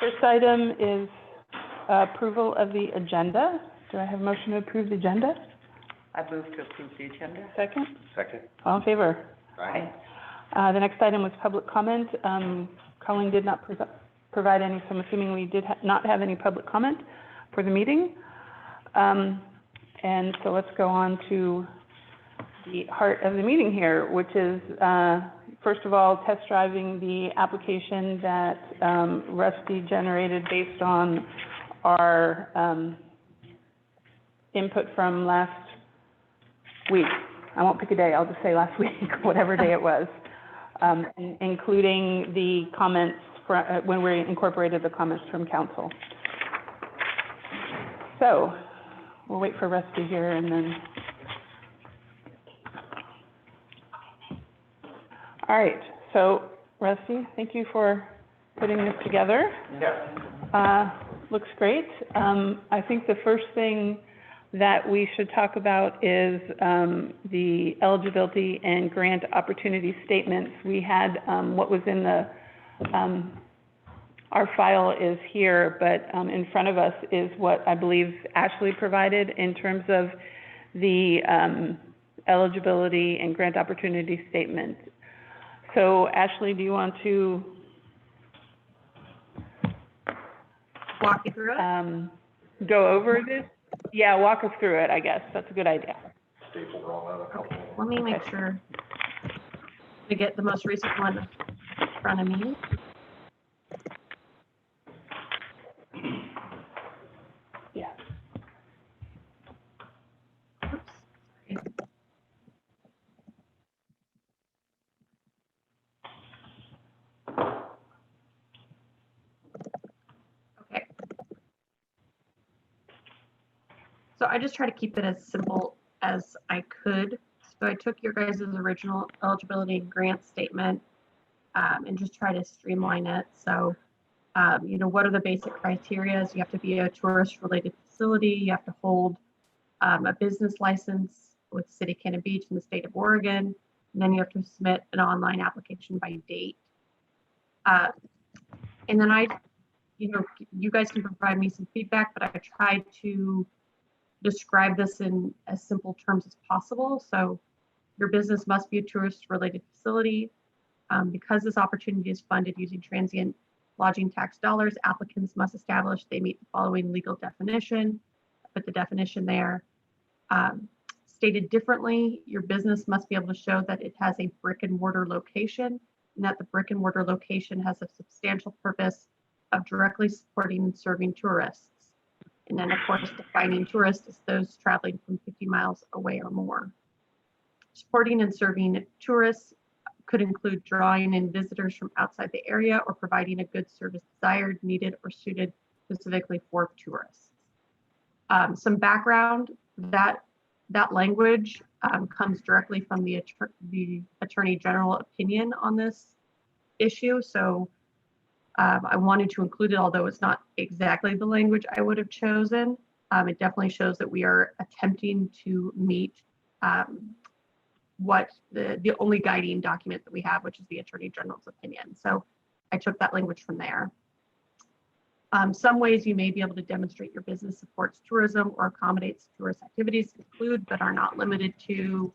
First item is approval of the agenda. Do I have a motion to approve the agenda? I move to approve the agenda. Second? Second. All in favor? Aye. The next item was public comment. Colleen did not provide any, so I'm assuming we did not have any public comment for the meeting. And so let's go on to the heart of the meeting here, which is, first of all, test driving the application that Rusty generated based on our input from last week. I won't pick a day, I'll just say last week, whatever day it was, including the comments when we incorporated the comments from council. So we'll wait for Rusty here and then. All right, so Rusty, thank you for putting this together. Yeah. Looks great. I think the first thing that we should talk about is the eligibility and grant opportunity statements. We had what was in the, our file is here, but in front of us is what I believe Ashley provided in terms of the eligibility and grant opportunity statement. So Ashley, do you want to walk you through it? Go over this? Yeah, walk us through it, I guess. That's a good idea. Staple wrong on a couple. Let me make sure to get the most recent one in front of me. Yeah. Oops. Okay. So I just try to keep it as simple as I could. So I took your guys' original eligibility and grant statement and just try to streamline it. So, you know, what are the basic criteria? You have to be a tourist-related facility. You have to hold a business license with the City of Cannon Beach in the state of Oregon. And then you have to submit an online application by date. And then you know, you guys can provide me some feedback, but I tried to describe this in as simple terms as possible. So your business must be a tourist-related facility. Because this opportunity is funded using transient lodging tax dollars, applicants must establish they meet the following legal definition. Put the definition there. Stated differently, your business must be able to show that it has a brick and mortar location and that the brick and mortar location has a substantial purpose of directly supporting and serving tourists. And then, of course, defining tourists as those traveling from 50 miles away or more. Supporting and serving tourists could include drawing in visitors from outside the area or providing a good service desired, needed, or suited specifically for tourists. Some background, that language comes directly from the Attorney General opinion on this issue. So I wanted to include it, although it's not exactly the language I would have chosen. It definitely shows that we are attempting to meet what the only guiding document that we have, which is the Attorney General's opinion. So I took that language from there. Some ways you may be able to demonstrate your business supports tourism or accommodates tourist activities include, but are not limited to,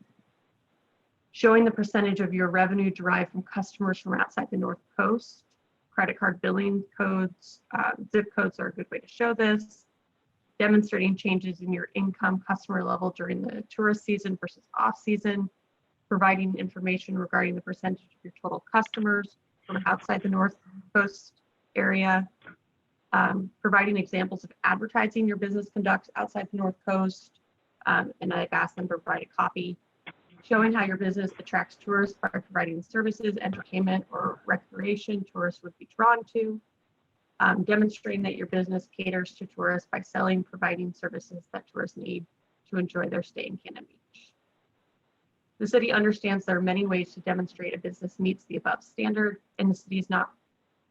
showing the percentage of your revenue derived from customers from outside the North Coast. Credit card billing codes, zip codes are a good way to show this. Demonstrating changes in your income customer level during the tourist season versus off season. Providing information regarding the percentage of your total customers from outside the North Coast area. Providing examples of advertising your business conducts outside the North Coast. And I've asked them to provide a copy. Showing how your business attracts tourists by providing services, entertainment, or recreation tourists would be drawn to. Demonstrating that your business caters to tourists by selling, providing services that tourists need to enjoy their stay in Cannon Beach. The city understands there are many ways to demonstrate a business meets the above standard, and the city is not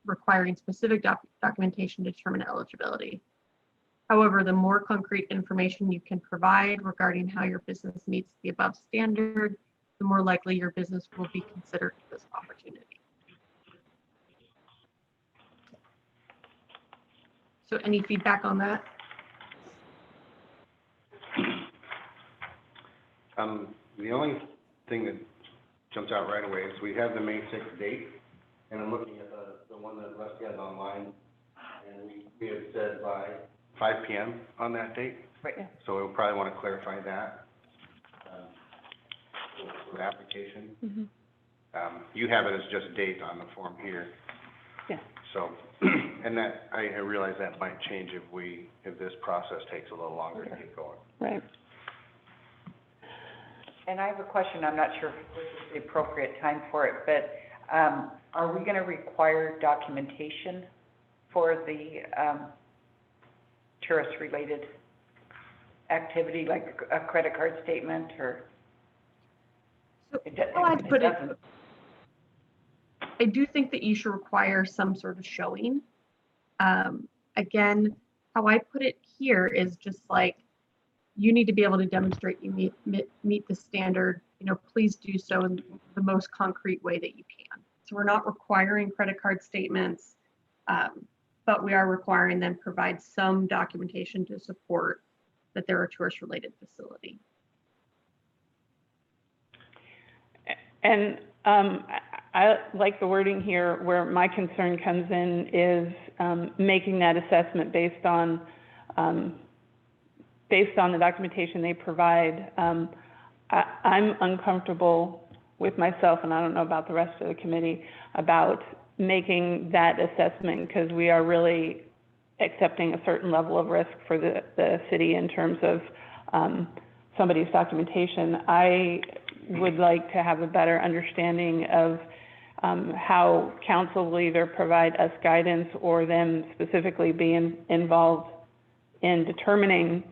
requiring specific documentation to determine eligibility. However, the more concrete information you can provide regarding how your business meets the above standard, the more likely your business will be considered for this opportunity. So any feedback on that? The only thing that jumps out right away is we have the May 6th date, and I'm looking at the one that Rusty has online, and we had said by 5 p.m. on that date. Right. Yeah. So we'll probably want to clarify that, for the application. Mm-hmm. You have it as just date on the form here. Yeah. So, and that, I realize that might change if this process takes a little longer to get going. Right. And I have a question, I'm not sure if this is the appropriate time for it, but, are we gonna require documentation for the, tourist-related activity, like a credit card statement, or? So, It do- well, I'd put it- doesn't. I do think that you should require some sort of showing. Again, how I put it here is just like, you need to be able to demonstrate you meet the standard, please do so in the most concrete way that you can. So we're not requiring credit card statements, but we are requiring them provide some documentation to support that they're a tourist-related facility. And I like the wording here. Where my concern comes in is making that assessment based on the documentation they provide. I'm uncomfortable with myself, and I don't know about the rest of the committee, about making that assessment, because we are really accepting a certain level of risk for the city in terms of somebody's documentation. I would like to have a better understanding of how council will either provide us guidance or them specifically be involved in determining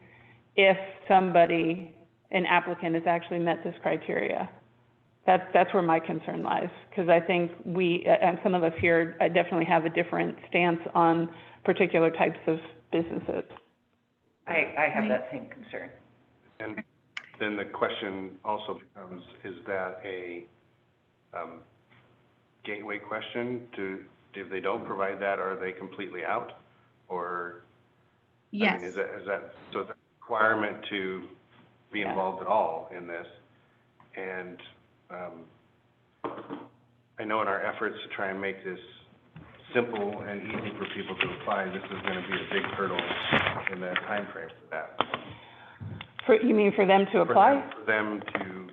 if an applicant has actually met this criteria. That's where my concern lies, because I think and some of us here definitely have a different stance on particular types of businesses. I have that same concern. And then the question also becomes, is that a gateway question? If they don't provide that, are they completely out? Or, Yes. I mean, is that so the requirement to be involved at all in this? And I know in our efforts to try and make this simple and easy for people to apply, this is going to be a big hurdle in the time frame for that. You mean for them to apply? For them to,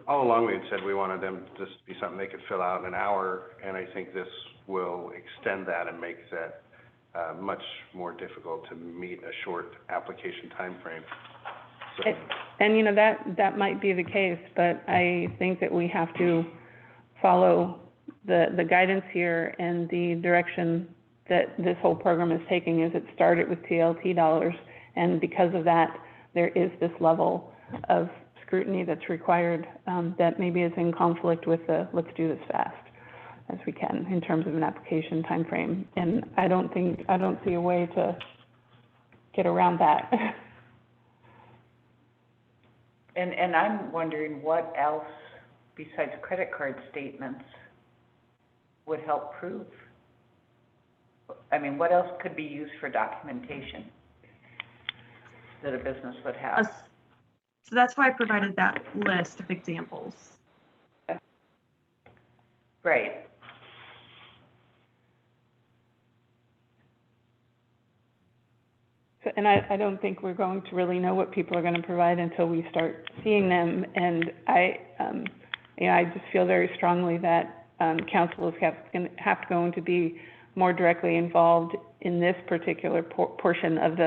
all along we had said we wanted them to just be something they could fill out in an hour, and I think this will extend that and make that much more difficult to meet a short application time frame. So, And that might be the case, but I think that we have to follow the guidance here and the direction that this whole program is taking. Is it started with TLT dollars, and because of that, there is this level of scrutiny that's required that maybe is in conflict with the let's do this fast as we can in terms of an application time frame. And I don't see a way to get around that. And I'm wondering what else besides credit card statements would help prove? I mean, what else could be used for documentation that a business would have? So that's why I provided that list of examples. Right. And I don't think we're going to really know what people are going to provide until we start seeing them. And I just feel very strongly that council is going to be more directly involved in this particular portion of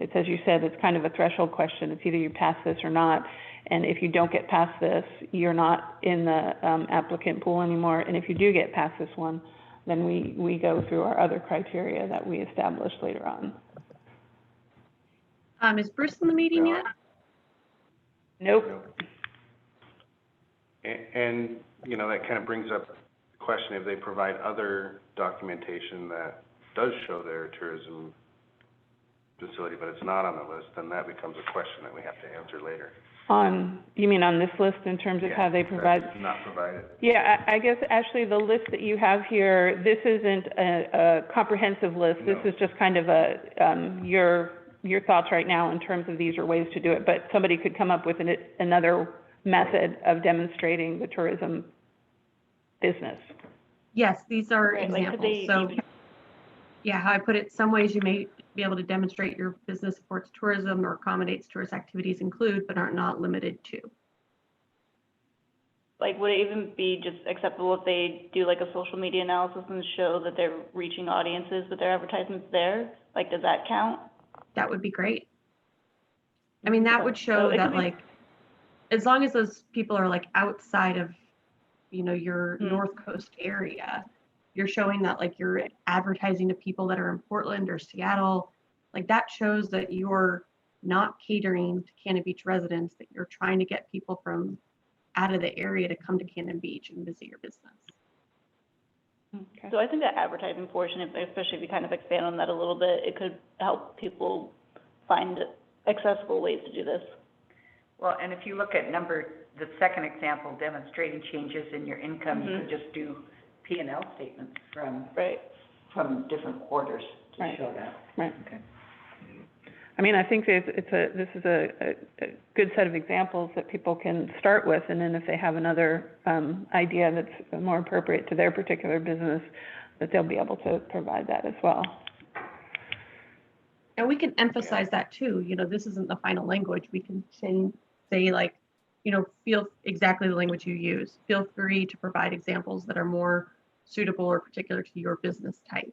it's, as you said, it's kind of a threshold question. It's either you pass this or not. And if you don't get past this, you're not in the applicant pool anymore. And if you do get past this one, then we go through our other criteria that we establish later on. Is Bruce in the meeting yet? Nope. and that kind of brings up the question, if they provide other documentation that does show their tourism facility, but it's not on the list, then that becomes a question that we have to answer later. You mean on this list in terms of how they provide? That's not provided. Yeah, I guess, Ashley, the list that you have here, this isn't a comprehensive list. This No. is just kind of your thoughts right now in terms of these are ways to do it. But somebody could come up with another method of demonstrating the tourism business. Yes, these are Right, like, could examples. So, yeah, how I put it, some ways you may be able to demonstrate your business supports tourism or accommodates tourist activities include, but are not limited to. Like, would it even be just acceptable if they do like a social media analysis and show that they're reaching audiences with their advertisements there? Like, does that count? That would be great. I mean, that would So show it could that be- like, as long as those people are like outside of, your Hmm. North Coast area, you're showing that like you're advertising to people that are in Portland or Seattle, like that shows that you're not catering to Cannon Beach residents, that you're trying to get people from out of the area to come to Cannon Beach and visit your business. Okay. So I think that advertising portion, especially if you kind of expand on that a little bit, it could help people find accessible ways to do this. Well, and if you look at the second example, demonstrating changes in your income, you Mhm. could just do P&L statements Right. from different quarters to Right. show that. Right. Okay. I mean, I think this is a good set of examples that people can start with, and then if they have another idea that's more appropriate to their particular business, that they'll be able to provide that as well. And we can emphasize that too, this isn't the final language. We can say like, feel exactly the language you use. Feel free to provide examples that are more suitable or particular to your business type.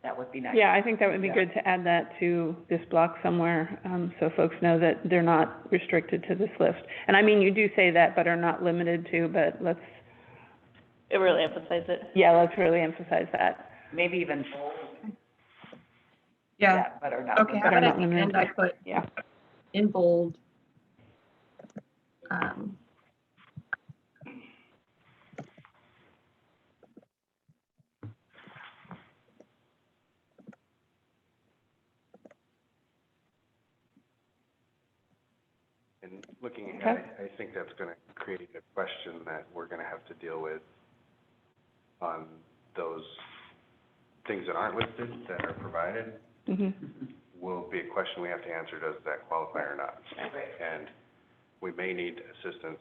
That would be nice. Yeah, I think that would be Yeah. good to add that to this block somewhere, so folks know that they're not restricted to this list. And I mean, you do say that, but are not limited to, but let's Really emphasize it. really emphasize that. Maybe even bold. Yeah. But are not. Okay, how But are about not at the limited end, I put Yeah. in bold. And looking Okay. ahead, I think that's gonna create a question that we're gonna have to deal with on those things that aren't listed, that are provided, Mhm. will be a question we have to answer, does that qualify or not? Right. And we may need assistance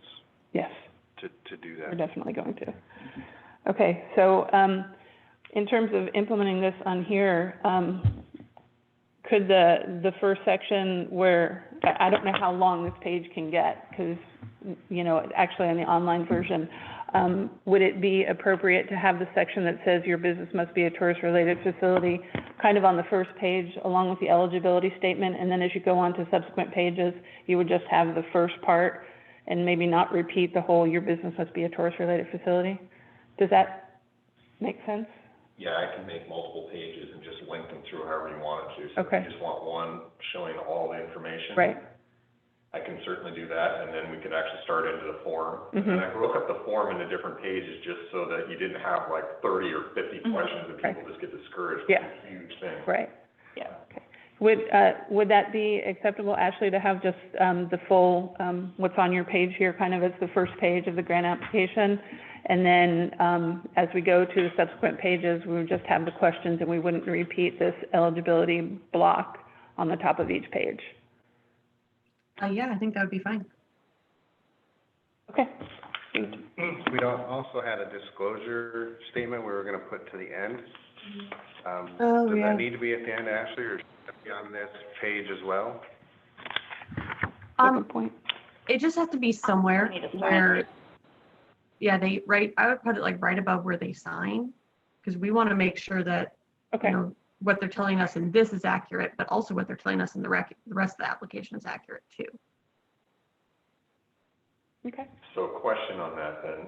Yes. to do We're that. definitely going to. Okay, so, in terms of implementing this on here, could the first section where, I don't know how long this page can get, because, actually on the online version, would it be appropriate to have the section that says your business must be a tourist-related facility, kind of on the first page, along with the eligibility statement, and then as you go on to subsequent pages, you would just have the first part, and maybe not repeat the whole, your business must be a tourist-related facility? Does that make sense? Yeah, I can make multiple pages and just link them through however you wanted to. So Okay. if you just want one showing all the information. Right. I can certainly do that, and then we could actually start into the form. Mhm. And I broke up the form into different pages just so that you didn't have like 30 or 50 Mhm. questions and Right. people just get discouraged Yeah. with these huge things. Right. Yeah. Would that be acceptable, Ashley, to have just, the full, what's on your page here, kind of as the first page of the grant application? And then, as we go to the subsequent pages, we would just have the questions and we wouldn't repeat this eligibility block on the top of each page? Yeah, I think that would be fine. Okay. We also had a disclosure statement we were gonna put to the end. Oh, Does yeah. that need to be at the end, Ashley, or should that be on this page as well? Good point. It just has to be somewhere We need to sign where, it. yeah, I would put it like right above where they sign, because we want to make sure that, Okay, what they're telling us in this is accurate, but also what they're telling us in the rest of the application is accurate too. okay. So a question on that then,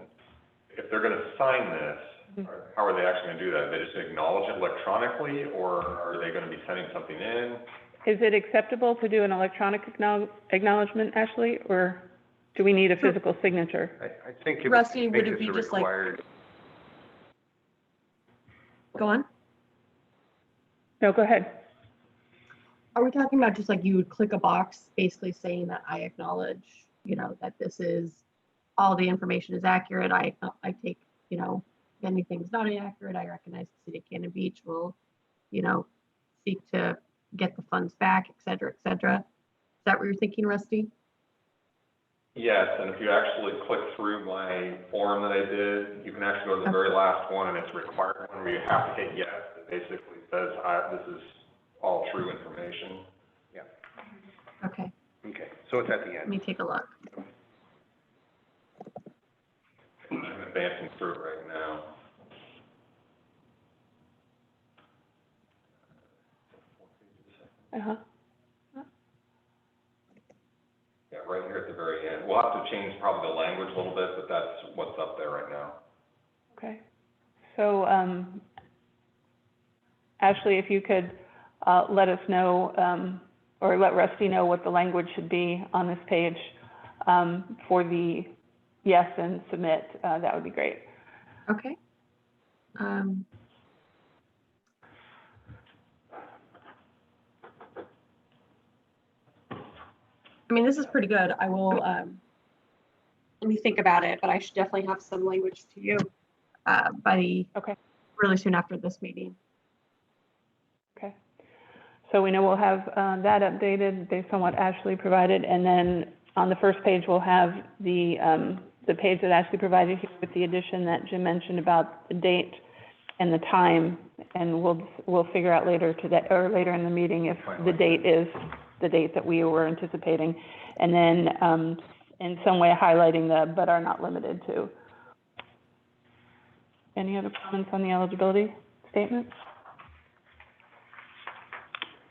if they're gonna sign this, how are they actually gonna do that? They just acknowledge it electronically, or are they gonna be sending something in? Is it acceptable to do an electronic acknowledgement, Ashley, or do we need a physical signature? I think it would Rusty, make would it this be a just like- required, Go on. No, go ahead. Are we talking about just like you would click a box basically saying that I acknowledge, that this is, all the information is accurate. I take, if anything's not accurate, I recognize the city of Cannon Beach will, seek to get the funds back, et cetera, et cetera. Is that what you're thinking, Rusty? Yes, and if you actually click through my form that I did, you can actually go to the very last one, and it's a required one where you have to hit yes. It basically says, this is all true information. Okay, Okay, so it's at the let end. me take a look. I'm advancing through it right now. Uh-huh. Yeah, right here at the very end. We'll have to change probably the language a little bit, but that's what's up there right now. Okay. So, Ashley, if you could, let us know, or let Rusty know what the language should be on this page, for the yes and submit, that would be great. Okay. This is pretty good. I will, let me think about it, but I should definitely have some language to you by Okay. really soon after this meeting. Okay. So we know we'll have, that updated based on what Ashley provided, and then on the first page, we'll have the page that Ashley provided here with the addition that Jim mentioned about the date and the time, and we'll figure out later today, or later in the meeting if the date is the date that we were anticipating, and then, in some way highlighting the but are not limited to. Any other comments on the eligibility statement?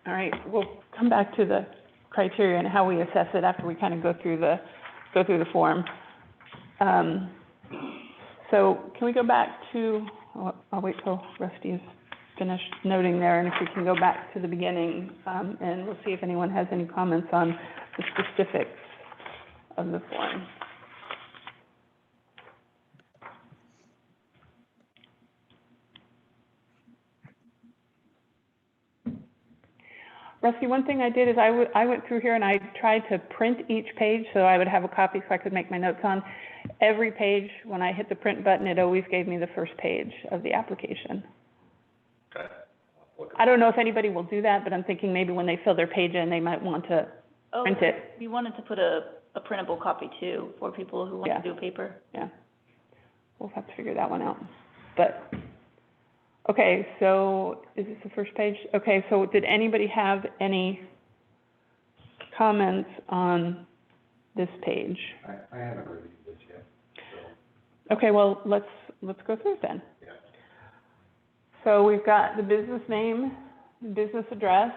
All right, we'll come back to the criteria and how we assess it after we kind of go through the form. So can we go back to, I'll wait till Rusty is finished noting there, and if we can go back to the beginning, and we'll see if anyone has any comments on the specifics of the form. Rusty, one thing I did is I went through here and I tried to print each page so I would have a copy so I could make my notes on. Every page, when I hit the print button, it always gave me the first page of the application. Okay. I don't know if anybody will do that, but I'm thinking maybe when they fill their page in, they might want to print it. We wanted to put a printable copy too, for people who want Yeah. to do paper. Yeah. We'll have to figure that one out. But, okay, so is this the first page? Okay, so did anybody have any comments on this page? I haven't reviewed this yet, so. Okay, well, let's go through it then. Yeah. So we've got the business name, the business address,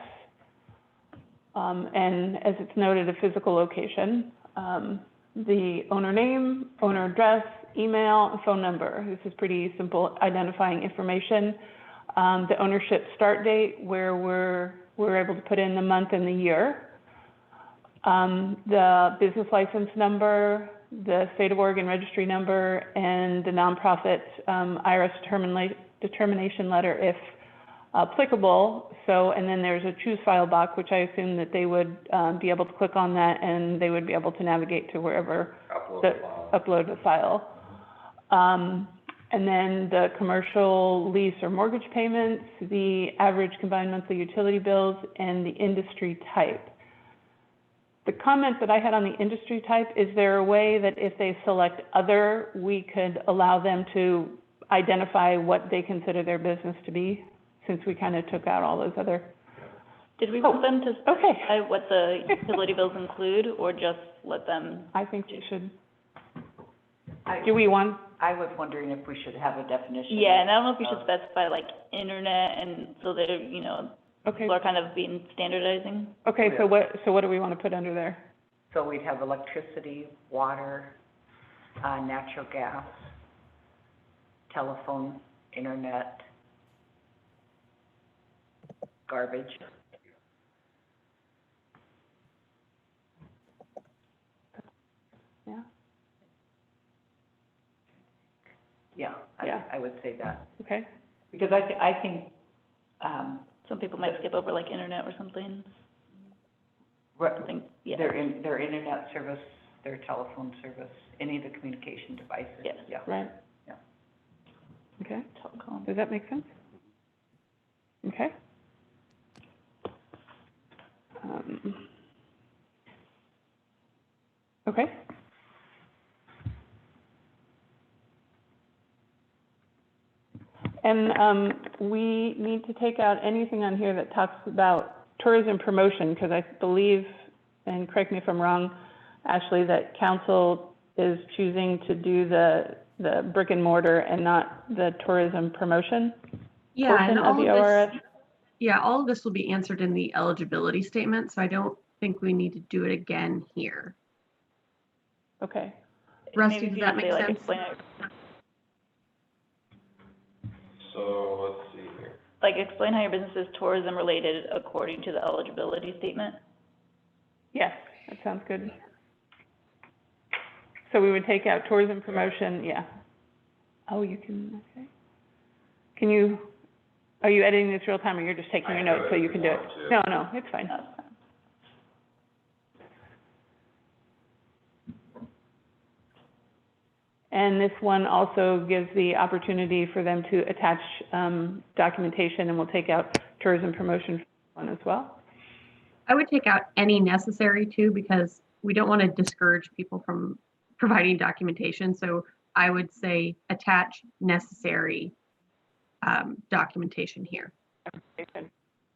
and as it's noted, a physical location, the owner name, owner address, email, and phone number. This is pretty simple identifying information. The ownership start date, where we're able to put in the month and the year. The business license number, the state of Oregon registry number, and the nonprofit IRS determination letter if applicable. So, and then there's a choose file box, which I assume that they would be able to click on that and they would be able to navigate to wherever upload the file. And then the commercial lease or mortgage payments, the average combined monthly utility bills, and the industry type. The comment that I had on the industry type, is there a way that if they select other, we could allow them to identify what they consider their business to be, since we kind of took out all those other? Did we want them to Okay. specify what the utility bills include, or just let them? I think we should, I was wondering if we should have a definition. Yeah, and I don't know if we should specify like internet, and so that, okay, people are kind of being standardizing. okay, so what do we want to put under there? So we'd have electricity, water, natural gas, telephone, internet, garbage. Yeah, Yeah, Yeah. I would say that. okay, Because I think, Some people might skip over like internet or something. Right, I think, yeah. their internet service, their telephone service, any of the communication devices, Yes. yeah. Right? Yeah. Okay, Telecom. does that make sense? Okay. Okay. And, we need to take out anything on here that talks about tourism promotion, because I believe, and correct me if I'm wrong, Ashley, that council is choosing to do the brick and mortar and not the tourism promotion Yeah, portion and of all the of ORS? this, yeah, all of this will be answered in the eligibility statement, so I don't think we need to do it again here. Okay, Rusty, Maybe if does you that just make say, like, sense? explain it, So, let's see here. like, explain how your business is tourism related according to the eligibility statement. yes, that sounds good. So we would take out tourism promotion, yeah. Oh, you can, okay. Can you, are you editing this real time, or you're just taking your notes so you can do it? No, no, it's fine. That's fine. And this one also gives the opportunity for them to attach, documentation, and we'll take out tourism promotion one as well. I would take out any necessary too, because we don't want to discourage people from providing documentation. So I would say attach necessary documentation here.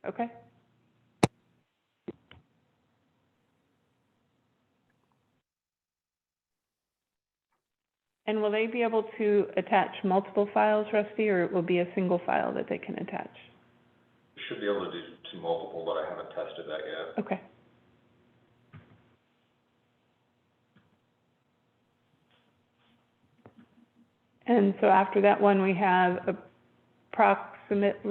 Okay. And will they be able to attach multiple files, Rusty, or it will be a single file that they can attach? Should be able to do to multiple, but I haven't tested that yet. Okay. And so after that one, we have approximate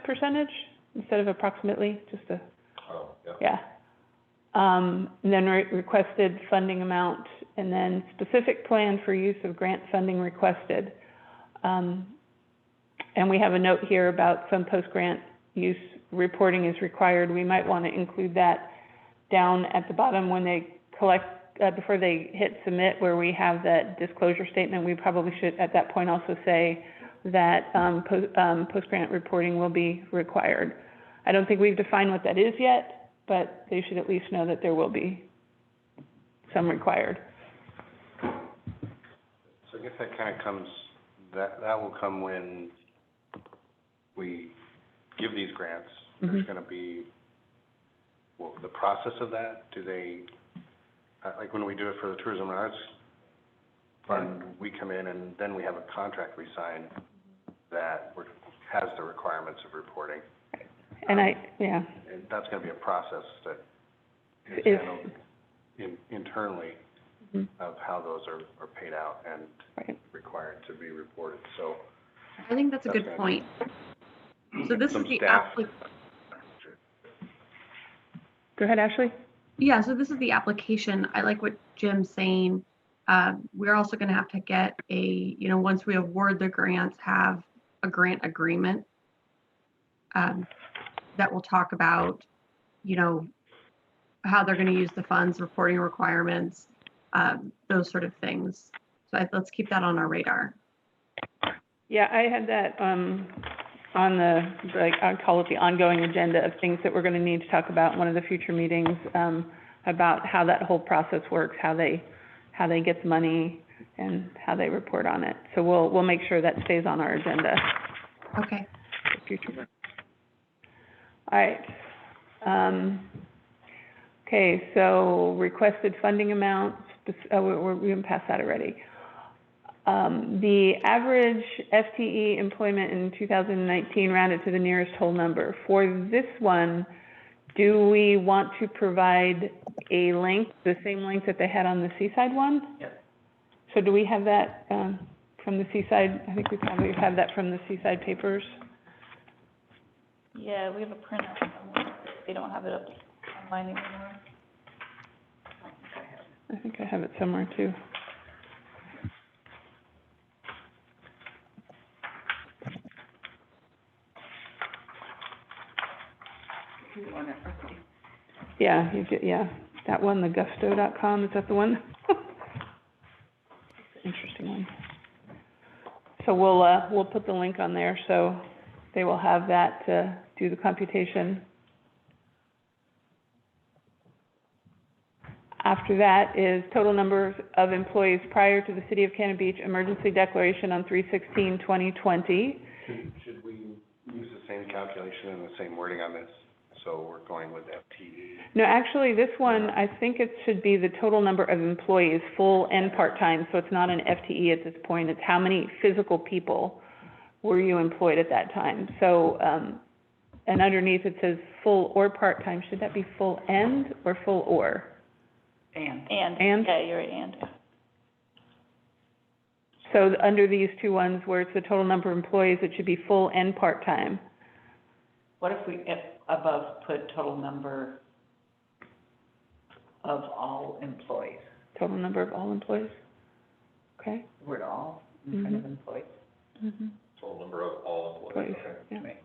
percentage instead of approximately, just a, Oh, yeah. yeah. And then requested funding amount, and then specific plan for use of grant funding requested. And we have a note here about some post-grant use reporting is required. We might want to include that down at the bottom when they collect, before they hit submit, where we have that disclosure statement. We probably should at that point also say that post-grant reporting will be required. I don't think we've defined what that is yet, but they should at least know that there will be some required. So I guess that kind of comes, that will come when we give these grants. There's gonna be, well, the process of that, do they, like when we do it for the Tourism and Arts Fund, we come in and then we have a contract we sign that has the requirements of reporting. And yeah. And that's gonna be a process that is Is- handled internally of how those are paid out and Right. required to be reported, so. I think that's a good That's point. So this is Some the staff- Go ahead, Ashley. Yeah, so this is the application. I like what Jim's saying. We're also going to have to get once we award the grants, have a grant agreement that will talk about, how they're going to use the funds, reporting requirements, those sort of things. So let's keep that on our radar. Yeah, I had that, on the, I'd call it the ongoing agenda of things that we're gonna need to talk about in one of the future meetings, about how that whole process works, how they get the money and how they report on it. So we'll make sure that stays on our agenda Okay. for future. All right. Okay, so requested funding amount, we can pass that already. The average FTE employment in 2019 rounded to the nearest whole number. For this one, do we want to provide a link, the same link that they had on the Seaside one? Yep. So do we have that, from the Seaside? I think we probably have that from the Seaside papers. Yeah, we have a printout somewhere. They don't have it up online anymore. I think I have it somewhere too. You want it, Rusty? Yeah, you get, yeah, that one, the gusto.com, is that the one? Interesting one. So we'll put the link on there, so they will have that to do the computation. After that is total numbers of employees prior to the City of Cannon Beach emergency declaration on 3/16/2020. Should we use the same calculation and the same wording on this? So we're going with FTE. No, actually, this one, I think it should be the total number of employees, full and part-time, so it's not an FTE at this point, it's how many physical people were you employed at that time. So, and underneath it says full or part-time, should that be full and or full or? And. And? Yeah, you're right, and. So under these two ones where it's the total number of employees, it should be full and part-time. What if we, above, put total number of all employees? Total number of all employees, okay? Word all in front of Mhm. employees? Mm-hmm. Total number of all employees, okay. Yeah. Right.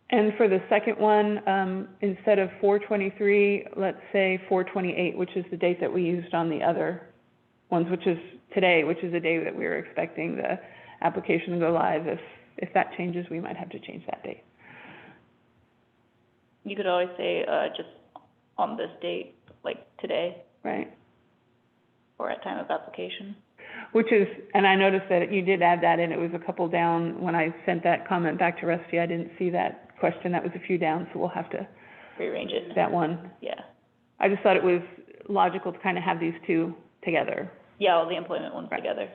And for the second one, instead of 4/23, let's say 4/28, which is the date that we used on the other ones, which is today, which is the day that we were expecting the application to go live. If that changes, we might have to change that date. You could always say, just on this date, like today, Right? or at time of application. Which is, and I noticed that you did add that in, it was a couple down. When I sent that comment back to Rusty, I didn't see that question, that was a few down, so we'll have to, Rearrange it. that one. Yeah. I just thought it was logical to kind of have these two together. Yeah, all the employment ones Right. together.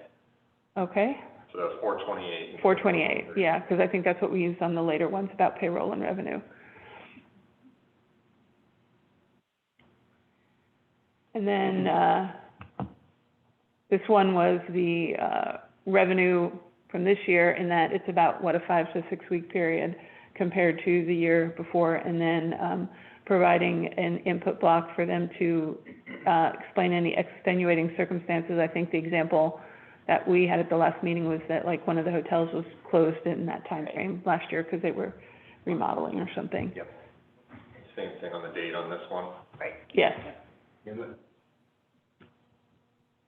So Okay? that's 4/28. 4/28, yeah, because I think that's what we used on the later ones about payroll and revenue. And then, this one was the, revenue from this year, in that it's about, what, a 5 to 6 week period compared to the year before, and then, providing an input block for them to, explain any extenuating circumstances. I think the example that we had at the last meeting was that, like, one of the hotels was closed in that time frame last year because they were remodeling or something. Yep. Same thing on the date on this one. Yes, And the-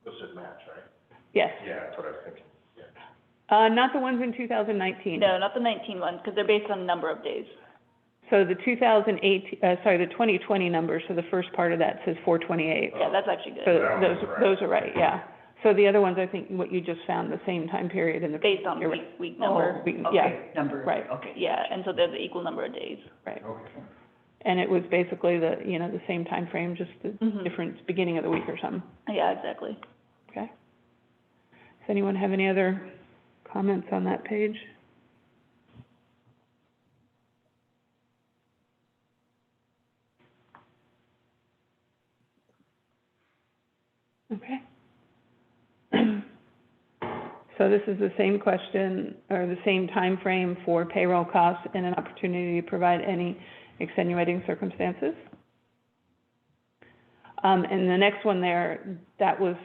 Those should match, right? yes. Yeah, that's what I was thinking. Not the ones in 2019. No, not the 19 ones, because they're based on number of days. So the 2020 numbers, so the first part of that says 4/28. Yeah, that's actually good. So That one's correct. those are right, yeah. So the other ones, I think what you just found, the same time period in the. Based on you're week number. right. Oh, Yeah, okay, number, right. okay. Yeah, and so they're the equal number of days. right. Okay. And it was basically the, you know, the same time frame, just the Mhm. different beginning of the week or something, Yeah, exactly. okay? Does anyone have any other comments on that page? Okay. So this is the same question, or the same time frame for payroll costs and an opportunity to provide any extenuating circumstances. And the next one there, that was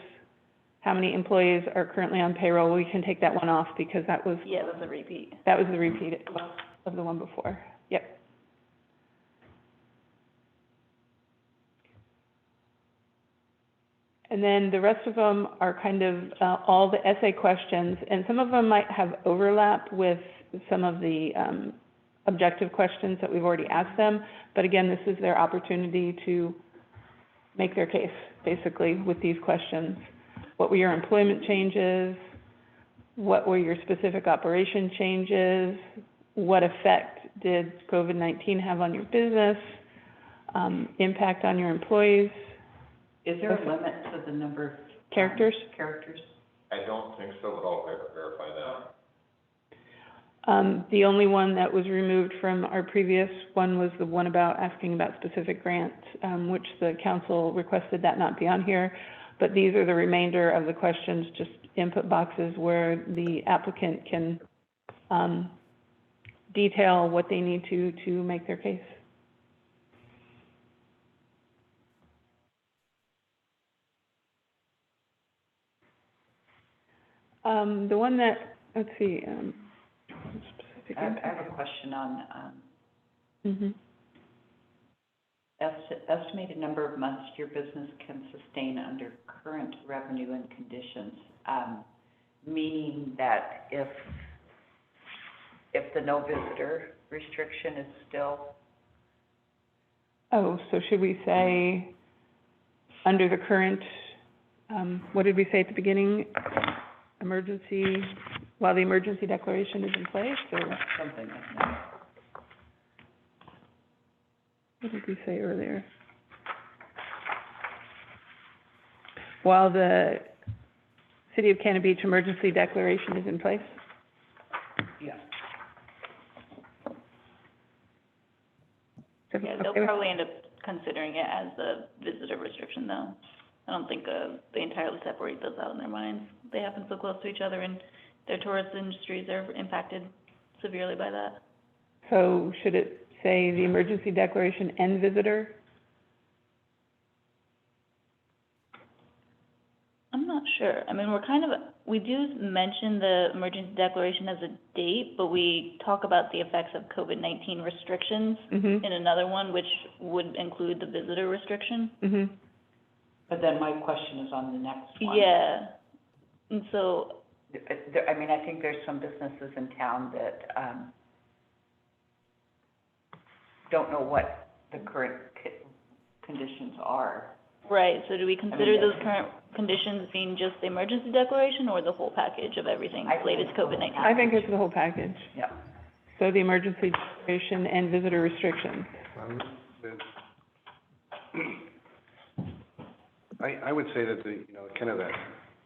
how many employees are currently on payroll. We can take that one off because that was Yeah, that's a repeat. the repeat of the one before. Yep. And then the rest of them are kind of all the essay questions, and some of them might have overlap with some of the objective questions that we've already asked them. But again, this is their opportunity to make their case, basically, with these questions. What were your employment changes? What were your specific operation changes? What effect did COVID-19 have on your business? Impact on your employees? Is there a limit to the number of? Characters? Characters? I don't think so, but I'll verify that. The only one that was removed from our previous one was the one about asking about specific grants, which the council requested that not be on here. But these are the remainder of the questions, just input boxes where the applicant can, detail what they need to make their case. The one that, let's see, specific I have impact. a question on, Mhm. estimated number of months your business can sustain under current revenue and conditions, meaning that if the no visitor restriction is still, Oh, so should we say, under the current, what did we say at the beginning? Emergency, while the emergency declaration is in place, or something like that. what did we say earlier? While the City of Cannon Beach emergency declaration is in place? Yeah. Yeah, they'll Okay with- probably end up considering it as a visitor restriction though. I don't think, they entirely separate those out in their minds. They happen so close to each other and their tourist industries are impacted severely by that. So should it say the emergency declaration and visitor? I'm not sure. I mean, we do mention the emergency declaration as a date, but we talk about the effects of COVID-19 restrictions Mm-hmm, in another one, which would include the visitor restriction. mm-hmm. But then my question is on the next one. Yeah. And so, I mean, I think there's some businesses in town that, don't know what the current conditions are. right, so do we consider mean, those current conditions being just the emergency declaration or the whole package of everything I related to think the whole COVID-19? I think it's the whole package. Yeah. So the emergency declaration and visitor restrictions. I would say that kind of that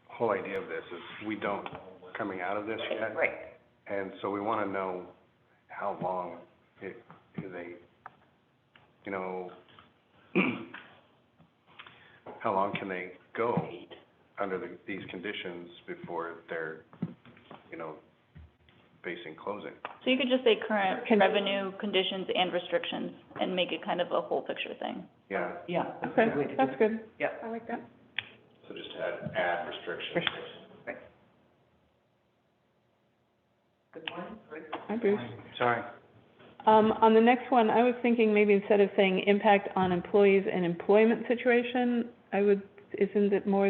whole idea of this is we don't know we're coming out of this yet. Right. And so we want to know how long how long can they go under these conditions before they're, facing closing? So you could just say current revenue, conditions, and restrictions, and make it kind of a whole picture thing. Yeah. Yeah. That's a Okay, good way to do that's it. good. Yeah. I like that. So just add restrictions. Right. Good morning, Bruce. Hi, Bruce. Sorry. On the next one, I was thinking maybe instead of saying impact on employees and employment situation, isn't it more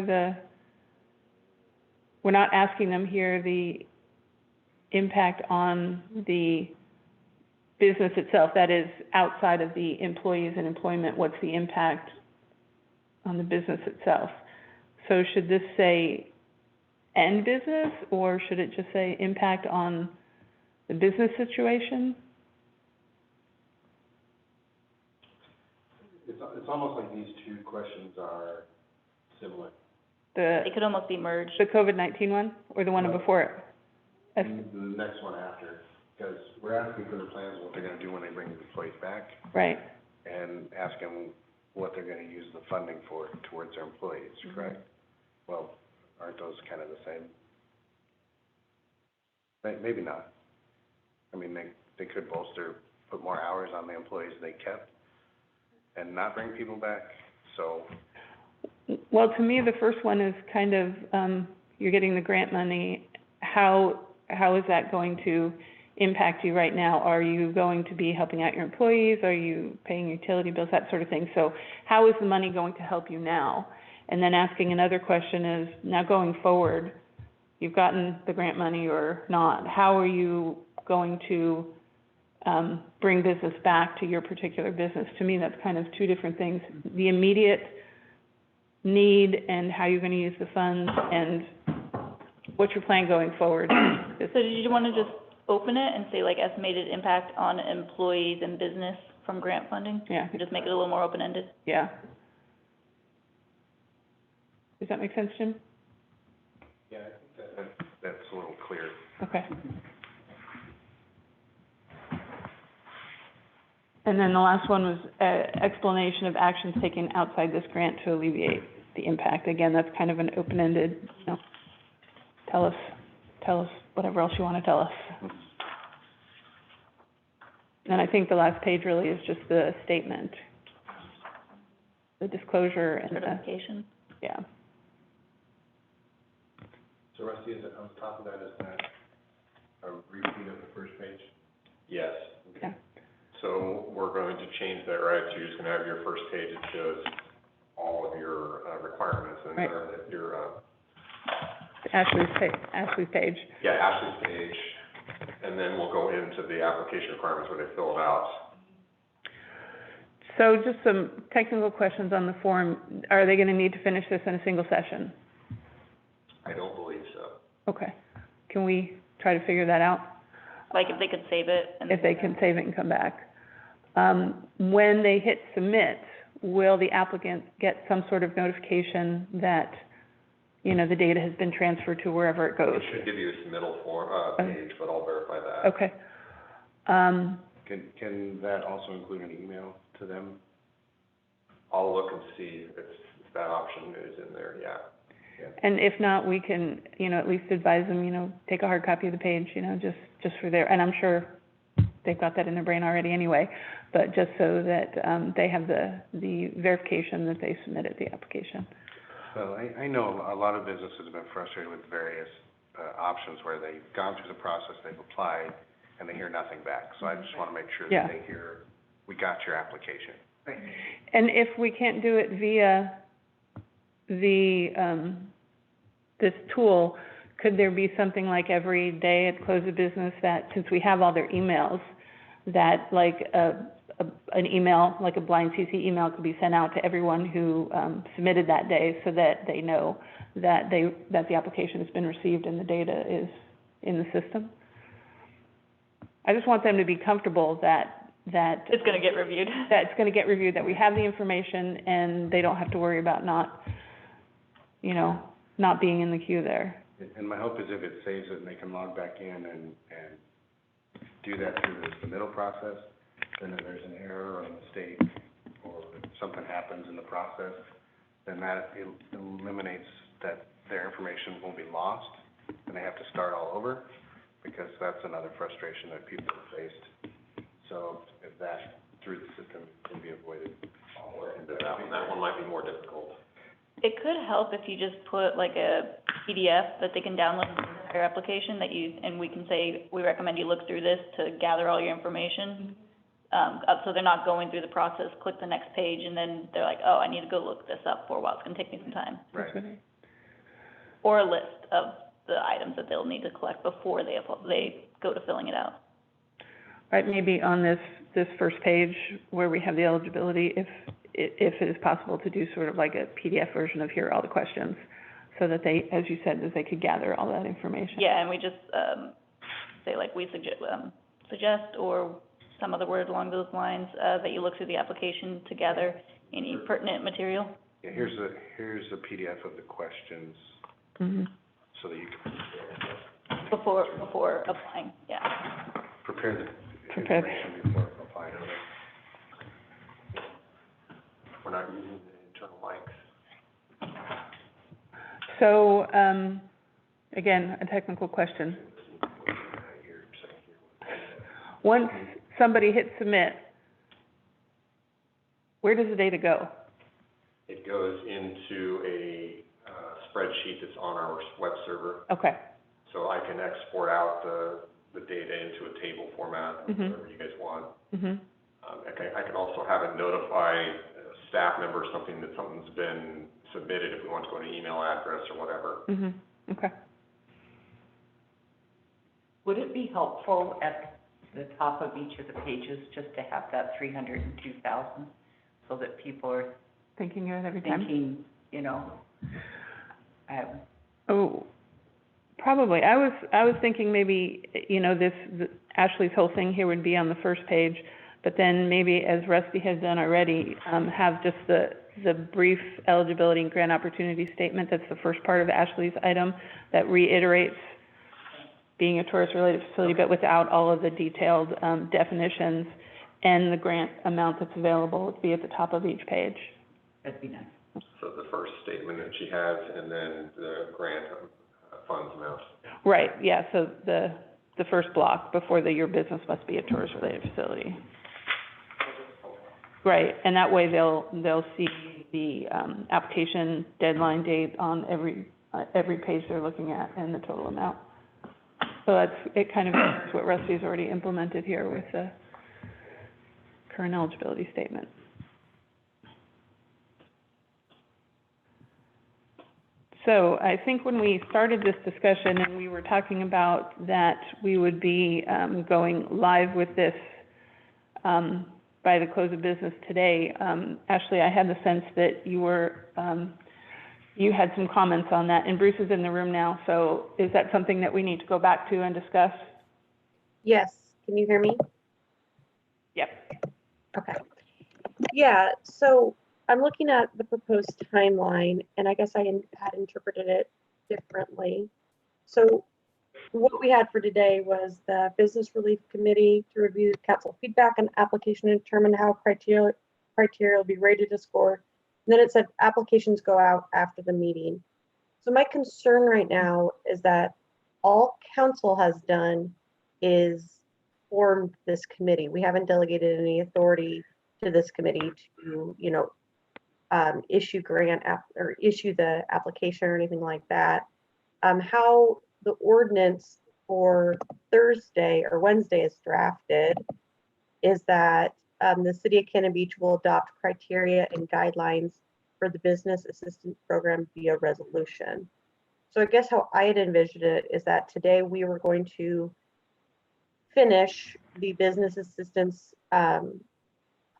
we're not asking them here the impact on the business itself, that is outside of the employees and employment, what's the impact on the business itself? So should this say end business, or should it just say impact on the business situation? It's almost like these two questions are similar. They could almost be merged. The COVID-19 one, or the one No. before it? The next one after, because we're asking for the plans, what they're gonna do when they bring the employees back, Right, and asking what they're gonna use the funding for towards their employees, correct? Well, aren't those kind of the same? Maybe not. I mean, they could put more hours on the employees they kept and not bring people back, so. well, to me, the first one is kind of, you're getting the grant money, how is that going to impact you right now? Are you going to be helping out your employees? Are you paying utility bills, that sort of thing? So how is the money going to help you now? And then asking another question is, now going forward, you've gotten the grant money or not, how are you going to bring business back to your particular business? To me, that's kind of two different things. The immediate need and how you're going to use the funds, and what's your plan going forward? So did you want to just open it and say like estimated impact on employees and business from grant funding? Yeah, Just make it a little more open-ended? yeah. Does that make sense, Jim? Yeah, I think that's a little clear. Okay. And then the last one was explanation of actions taken outside this grant to alleviate the impact. Again, that's kind of an open-ended, tell us whatever else you want to tell us. And I think the last page really is just the statement, the disclosure and the, Certification? yeah. So Rusty, is it on the top of that, is that a repeat of the first page? Yes. Yeah. So so we're going to change that, right? So you're just gonna have your first page that shows all of your, requirements and Right. your, Ashley's page. yeah, Ashley's page. And then we'll go into the application requirements where they fill it out. So just some technical questions on the form. Are they gonna need to finish this in a single session? I don't believe so. Okay. Can we try to figure that out? Like if they could save it and. If they can save it and come back. When they hit submit, will the applicant get some sort of notification that, you know, the data has been transferred to wherever it goes? It should give you a submittal form, page, but I'll verify that. Okay. Can that also include an email to them? I'll look and see if that option is in there, yeah. And if not, we can, you know, at least advise them, you know, take a hard copy of the page, you know, just for their, and I'm sure they've got that in their brain already anyway, but just so that, they have the verification that they submitted the application. Well, I know a lot of businesses have been frustrated with various, options where they've gone through the process, they've applied, and they hear nothing back. So I just wanna make sure Yeah. that they hear, we got your application. Right. And if we can't do it via the, this tool, could there be something like every day at close of business that, since we have all their emails, that like an email, like a blind CC email could be sent out to everyone who, submitted that day so that they know that that the application has been received and the data is in the system? I just want them to be comfortable that It's gonna get reviewed. that it's gonna get reviewed, that we have the information and they don't have to worry about not, you know, not being in the queue there. And my hope is if it saves it and they can log back in and do that through the submittal process, then if there's an error or a mistake or something happens in the process, then that eliminates that their information will be lost and they have to start all over, because that's another frustration that people have faced. So if that, through the system, can be avoided. I'll look into that one might be more difficult. It could help if you just put like a PDF that they can download from their application that you, and we can say, we recommend you look through this to gather all your information. So they're not going through the process, click the next page, and then they're like, oh, I need to go look this up for a while, it's gonna take me some time. Right. Or a list of the items that they'll need to collect before they go to filling it out. Right, maybe on this first page where we have the eligibility, if it is possible to do sort of like a PDF version of here are all the questions, so that they, as you said, that they could gather all that information. Yeah, and we just, say like, we suggest, or some other word along those lines, that you look through the application to gather any pertinent material. Yeah, here's a PDF of the questions, Mhm. so that you can Before applying, yeah. prepare the Prepare. information before applying. We're not using the internal mics. So, again, a technical question. Once somebody hits submit, where does the data go? It goes into a, spreadsheet that's on our web server. Okay. So I can export out the data into a table format, Mhm. whatever you guys want. Mhm. I can also have it notify a staff member something that something's been submitted if we want to go to email address or whatever. Mhm. Okay. Would it be helpful at the top of each of the pages just to have that 302,000, so that people are Thinking of it every time? thinking, you know, Oh, probably. I was thinking maybe, you know, Ashley's whole thing here would be on the first page, but then maybe, as Rusty has done already, have just the brief eligibility and grant opportunity statement. That's the first part of Ashley's item that reiterates being a tourist-related facility, but without all of the detailed, definitions, and the grant amount that's available would be at the top of each page. that'd be nice. So the first statement that she has, and then the grant funds amount. Right, yeah, so the first block before your business must be a tourist-related facility. Right, and that way they'll see the, application deadline date on every page they're looking at and the total amount. So it kind of is what Rusty's already implemented here with current eligibility statement. So I think when we started this discussion and we were talking about that we would be going live with this by the close of business today, Ashley, I had the sense that you were, you had some comments on that, and Bruce is in the room now, so is that something that we need to go back to and discuss? Yes, can you hear me? Yep. Okay. Yeah, so I'm looking at the proposed timeline, and I guess I had interpreted it differently. So what we had for today was the Business Relief Committee to review council feedback and application and determine how criteria will be rated to score. And then it said applications go out after the meeting. So my concern right now is that all council has done is formed this committee. We haven't delegated any authority to this committee to, you know, issue or issue the application or anything like that. How the ordinance for Thursday or Wednesday is drafted is that the City of Cannon Beach will adopt criteria and guidelines for the business assistance program via resolution. So I guess how I had envisioned it is that today we were going to finish the business assistance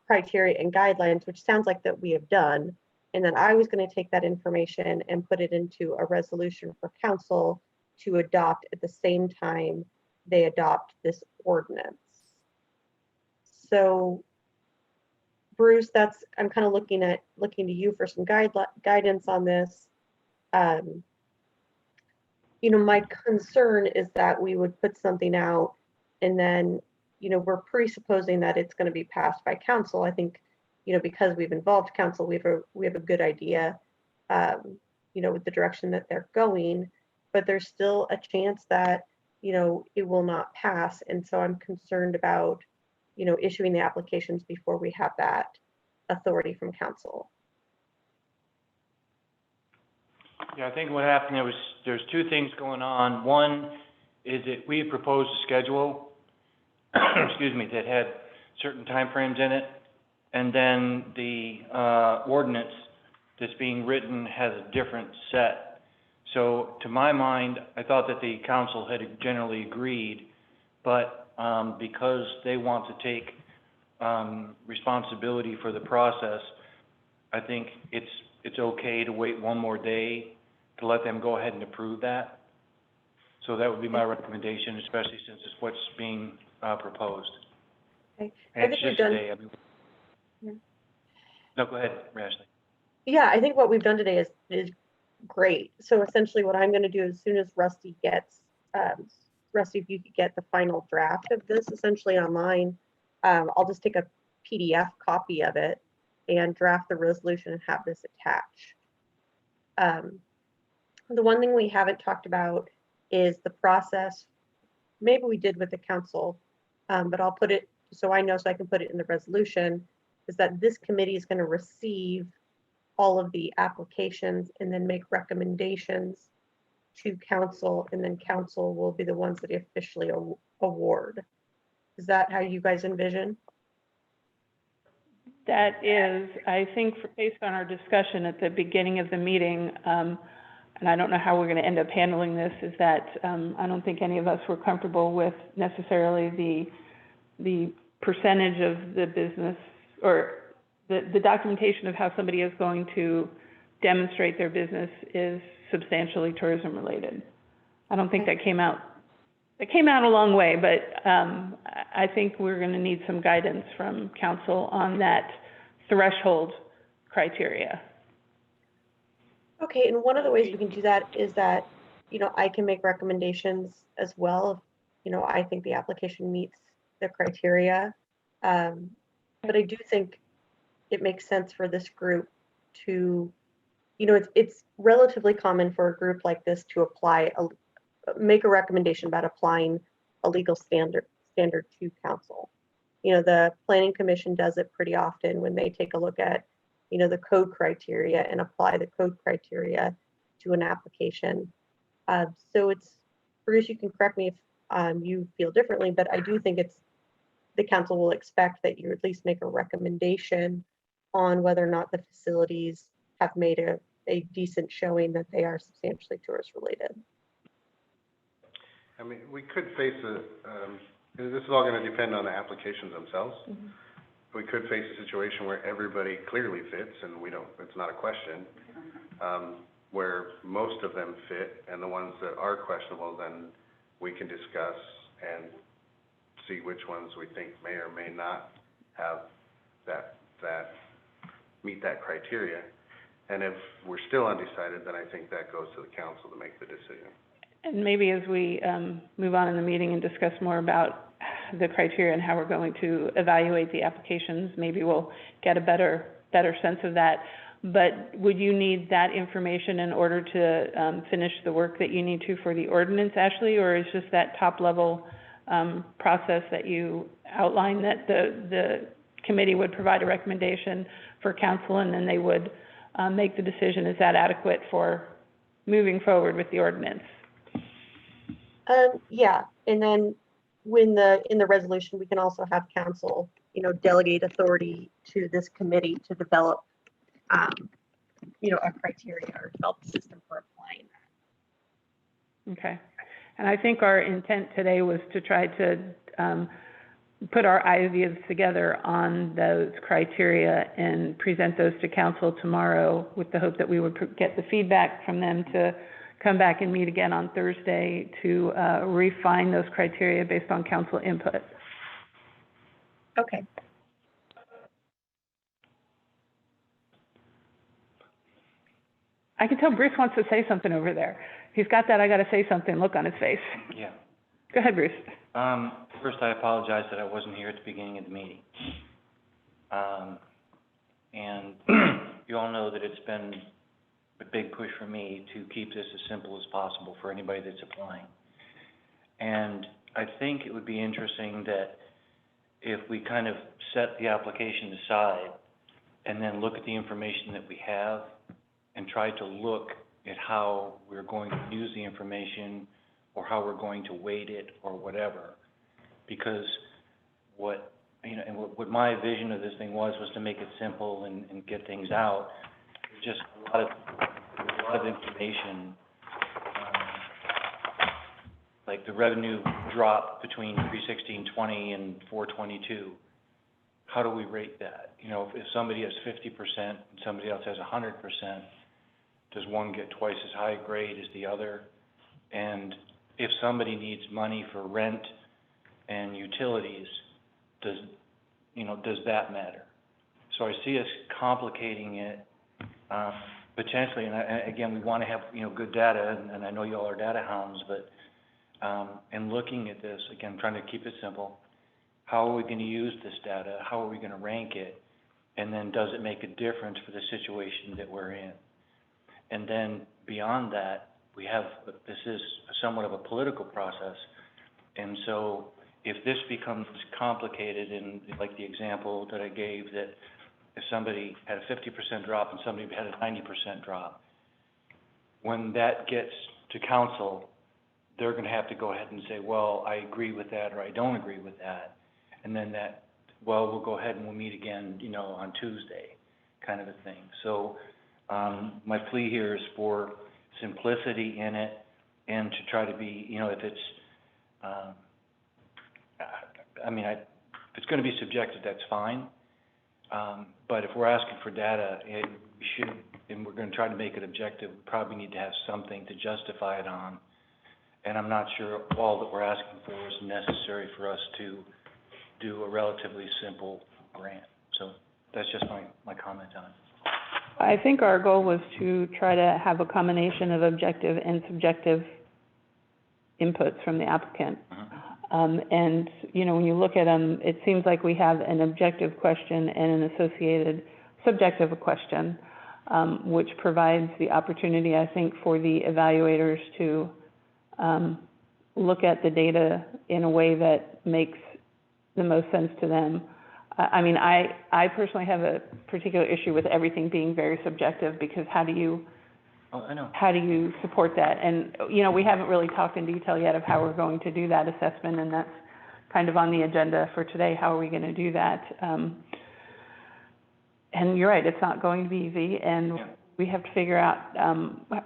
criteria and guidelines, which sounds like that we have done. And then I was going to take that information and put it into a resolution for council to adopt at the same time they adopt this ordinance. So Bruce, I'm kind of looking to you for some guidance on this. You know, my concern is that we would put something out and then, you know, we're presupposing that it's going to be passed by council. I think, you know, because we've involved council, we have a good idea, you know, with the direction that they're going, but there's still a chance that, you know, it will not pass. And so I'm concerned about, you know, issuing the applications before we have that authority from council. Yeah, I think what happened there's two things going on. One is that we had proposed a schedule, excuse me, that had certain timeframes in it, and then the ordinance that's being written has a different set. So to my mind, I thought that the council had generally agreed, but because they want to take responsibility for the process, I think it's okay to wait one more day to let them go ahead and approve that. So that would be my recommendation, especially since it's what's being proposed. Okay. And it's just a day. I mean, yeah. No, go ahead, Ashley. Yeah, I think what we've done today is great. So essentially what I'm going to do as soon as Rusty gets, Rusty, if you could get the final draft of this essentially online, I'll just take a PDF copy of it and draft the resolution and have this attached. The one thing we haven't talked about is the process. Maybe we did with the council, but I'll put it so I know so I can put it in the resolution, is that this committee is going to receive all of the applications and then make recommendations to council, and then council will be the ones that officially award. Is that how you guys envision? That is, I think, based on our discussion at the beginning of the meeting, and I don't know how we're going to end up handling this, is that I don't think any of us were comfortable with necessarily the percentage of the business or the documentation of how somebody is going to demonstrate their business is substantially tourism related. I don't think that came out. It came out a long way, but I think we're going to need some guidance from council on that threshold criteria. Okay, and one of the ways we can do that is that, you know, I can make recommendations as well. If, you know, I think the application meets the criteria. But I do think it makes sense for this group to, you know, it's relatively common for a group like this to make a recommendation about applying a legal standard to council. You know, the planning commission does it pretty often when they take a look at, you know, the code criteria and apply the code criteria to an application. So it's, Bruce, you can correct me if you feel differently, but I do think it's the council will expect that you at least make a recommendation on whether or not the facilities have made a decent showing that they are substantially tourist related. I mean, we could face this is all gonna depend on the applications themselves. Mhm. We could face a situation where everybody clearly fits, and it's not a question, where most of them fit, and the ones that are questionable, then we can discuss and see which ones we think may or may not have meet that criteria. And if we're still undecided, then I think that goes to the council to make the decision. And maybe as we move on in the meeting and discuss more about the criteria and how we're going to evaluate the applications, maybe we'll get a better sense of that. But would you need that information in order to finish the work that you need to for the ordinance, Ashley? Or is just that top-level process that you outlined, that the committee would provide a recommendation for council and then they would make the decision? Is that adequate for moving forward with the ordinance? Yeah, and then in the resolution, we can also have council, delegate authority to this committee to develop, a criteria or develop a system for applying that. Okay. And I think our intent today was to try to put our ideas together on those criteria and present those to council tomorrow with the hope that we would get the feedback from them to come back and meet again on Thursday to refine those criteria based on council input. Okay. I can tell Bruce wants to say something over there. He's got that "I gotta say something" look on his face. Yeah. Go ahead, Bruce. First, I apologize that I wasn't here at the beginning of the meeting. And you all know that it's been a big push for me to keep this as simple as possible for anybody that's applying. And I think it would be interesting that if we kind of set the application aside and then look at the information that we have and try to look at how we're going to use the information or how we're going to weight it or whatever. Because what my vision of this thing was to make it simple and get things out. Just a lot of information, like the revenue drop between 3/16/20 and 4/22. How do we rate that? If somebody has 50% and somebody else has 100%, does one get twice as high a grade as the other? And if somebody needs money for rent and utilities, does that matter? So I see us complicating it, potentially, and again, we want to have, good data, and I know you all are data hounds, but, in looking at this, again, trying to keep it simple, how are we going to use this data? How are we going to rank it? And then does it make a difference for the situation that we're in? And then beyond that, this is somewhat of a political process. And so if this becomes complicated, and like the example that I gave, that if somebody had a 50% drop and somebody had a 90% drop, when that gets to council, they're going to have to go ahead and say, well, I agree with that, or I don't agree with that. And then we'll go ahead and we'll meet again, on Tuesday, kind of a thing. So my plea here is for simplicity in it, and to try to be, if it's, if it's going to be subjective, that's fine. But if we're asking for data, we should, and we're going to try to make it objective, we probably need to have something to justify it on. And I'm not sure all that we're asking for is necessary for us to do a relatively simple grant. So that's just my comment on it. I think our goal was to try to have a combination of objective and subjective inputs from the applicant. And, when you look at them, it seems like we have an objective question and an associated subjective question, which provides the opportunity, I think, for the evaluators to look at the data in a way that makes the most sense to them. I personally have a particular issue with everything being very subjective, because how do you support that? And, we haven't really talked in detail yet of how we're going to do that assessment, and that's kind of on the agenda for today. How are we going to do that? And you're right, it's not going to be easy, and Yeah. we have to figure out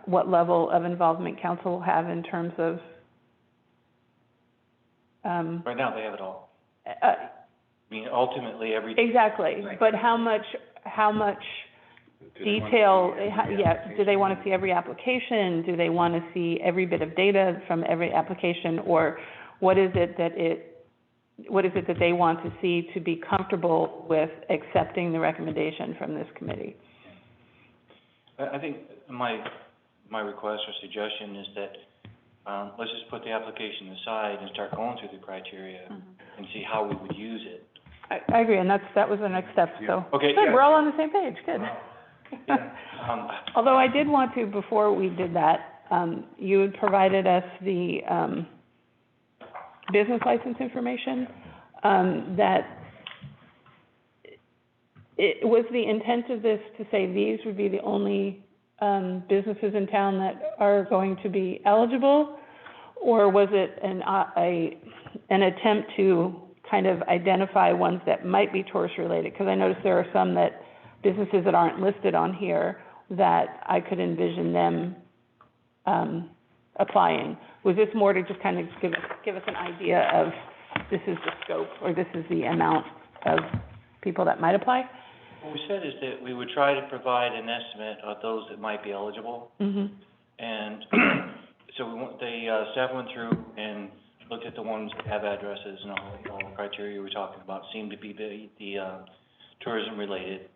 what level of involvement council will have in terms of Right now, they have it all. uh, I mean, ultimately, exactly, but how much detail, do they want to see every application? Do they want to see every bit of data from every application? Or what is it that they want to see to be comfortable with accepting the recommendation from this committee? I think my request or suggestion is that, let's just put the application aside and start going through the criteria and see how we would use it. I agree, and that was the next step, so. Okay, Good, yeah. we're all on the same page, good. Um, Although I did want to, before we did that, you had provided us the, business license information, that it was the intent of this to say these would be the only, businesses in town that are going to be eligible? Or was it an attempt to kind of identify ones that might be tourist related? Because I noticed there are some businesses that aren't listed on here that I could envision them applying. Was this more to just kind of give us an idea of this is the scope, or this is the amount of people that might apply? What we said is that we would try to provide an estimate of those that might be eligible. Mm-hmm. And so staff went through and looked at the ones that have addresses and all the criteria we're talking about seem to be the tourism related.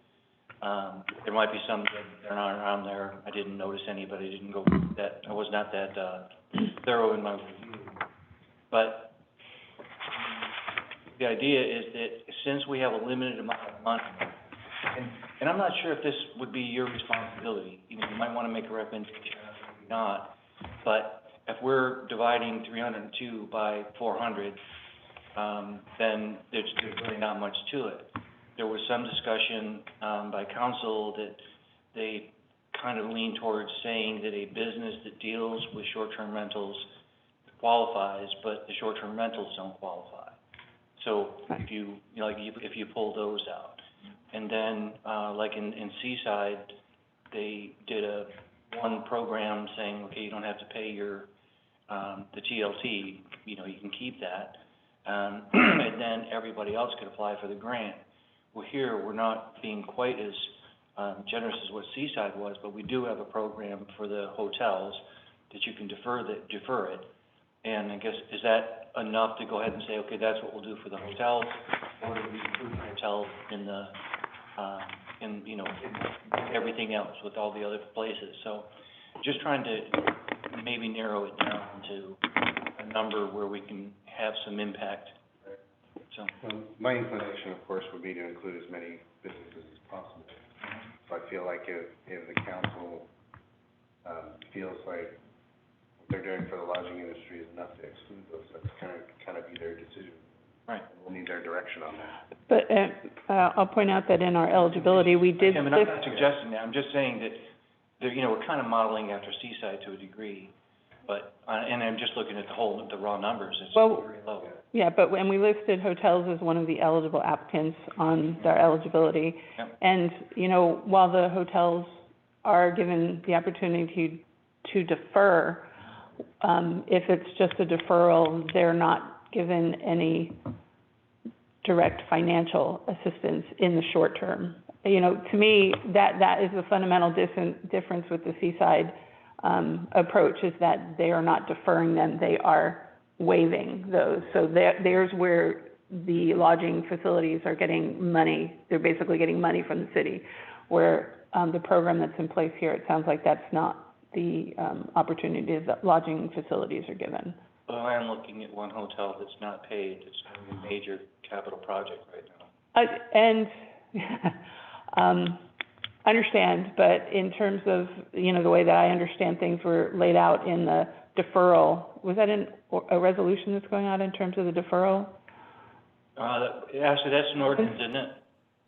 There might be some that are not around there. I didn't notice any, but I was not that thorough in my review. But the idea is that since we have a limited amount of money, and I'm not sure if this would be your responsibility, you might want to make a recommendation, or not, but if we're dividing 302 by 400, then there's really not much to it. There was some discussion by council that they kind of lean towards saying that a business that deals with short-term rentals qualifies, but the short-term rentals don't qualify. So if you pull those out. And then, like in Seaside, they did one program saying, okay, you don't have to pay the TLT, you can keep that. And then everybody else could apply for the grant. Well, here, we're not being quite as generous as what Seaside was, but we do have a program for the hotels that you can defer it. And I guess, is that enough to go ahead and say, okay, that's what we'll do for the hotels? Or do we include the hotels in everything else with all the other places? So just trying to maybe narrow it down to a number where we can have some impact. So My inclination, of course, would be to include as many businesses as possible. So I feel like if the council feels like what they're doing for the lodging industry is enough to exclude those, that's kind of be their decision. Right. We'll need their direction on that. But I'll point out that in our eligibility, we did Tim, and I'm not suggesting that, I'm just saying that, we're kind of modeling after Seaside to a degree, but, and I'm just looking at the raw numbers, it's very low. Yeah, but when we listed hotels as one of the eligible applicants on their eligibility, Yep. and, while the hotels are given the opportunity to defer, if it's just a deferral, they're not given any direct financial assistance in the short term. To me, that is the fundamental difference with the Seaside approach, is that they are not deferring them, they are waiving those. So there's where the lodging facilities are getting money. They're basically getting money from the city, where the program that's in place here, it sounds like that's not the opportunity that lodging facilities are given. Well, I am looking at one hotel that's not paid, it's a major capital project right now. Understand, but in terms of, the way that I understand things were laid out in the deferral, was that in a resolution that's going out in terms of the deferral? Actually, that's an ordinance, isn't it?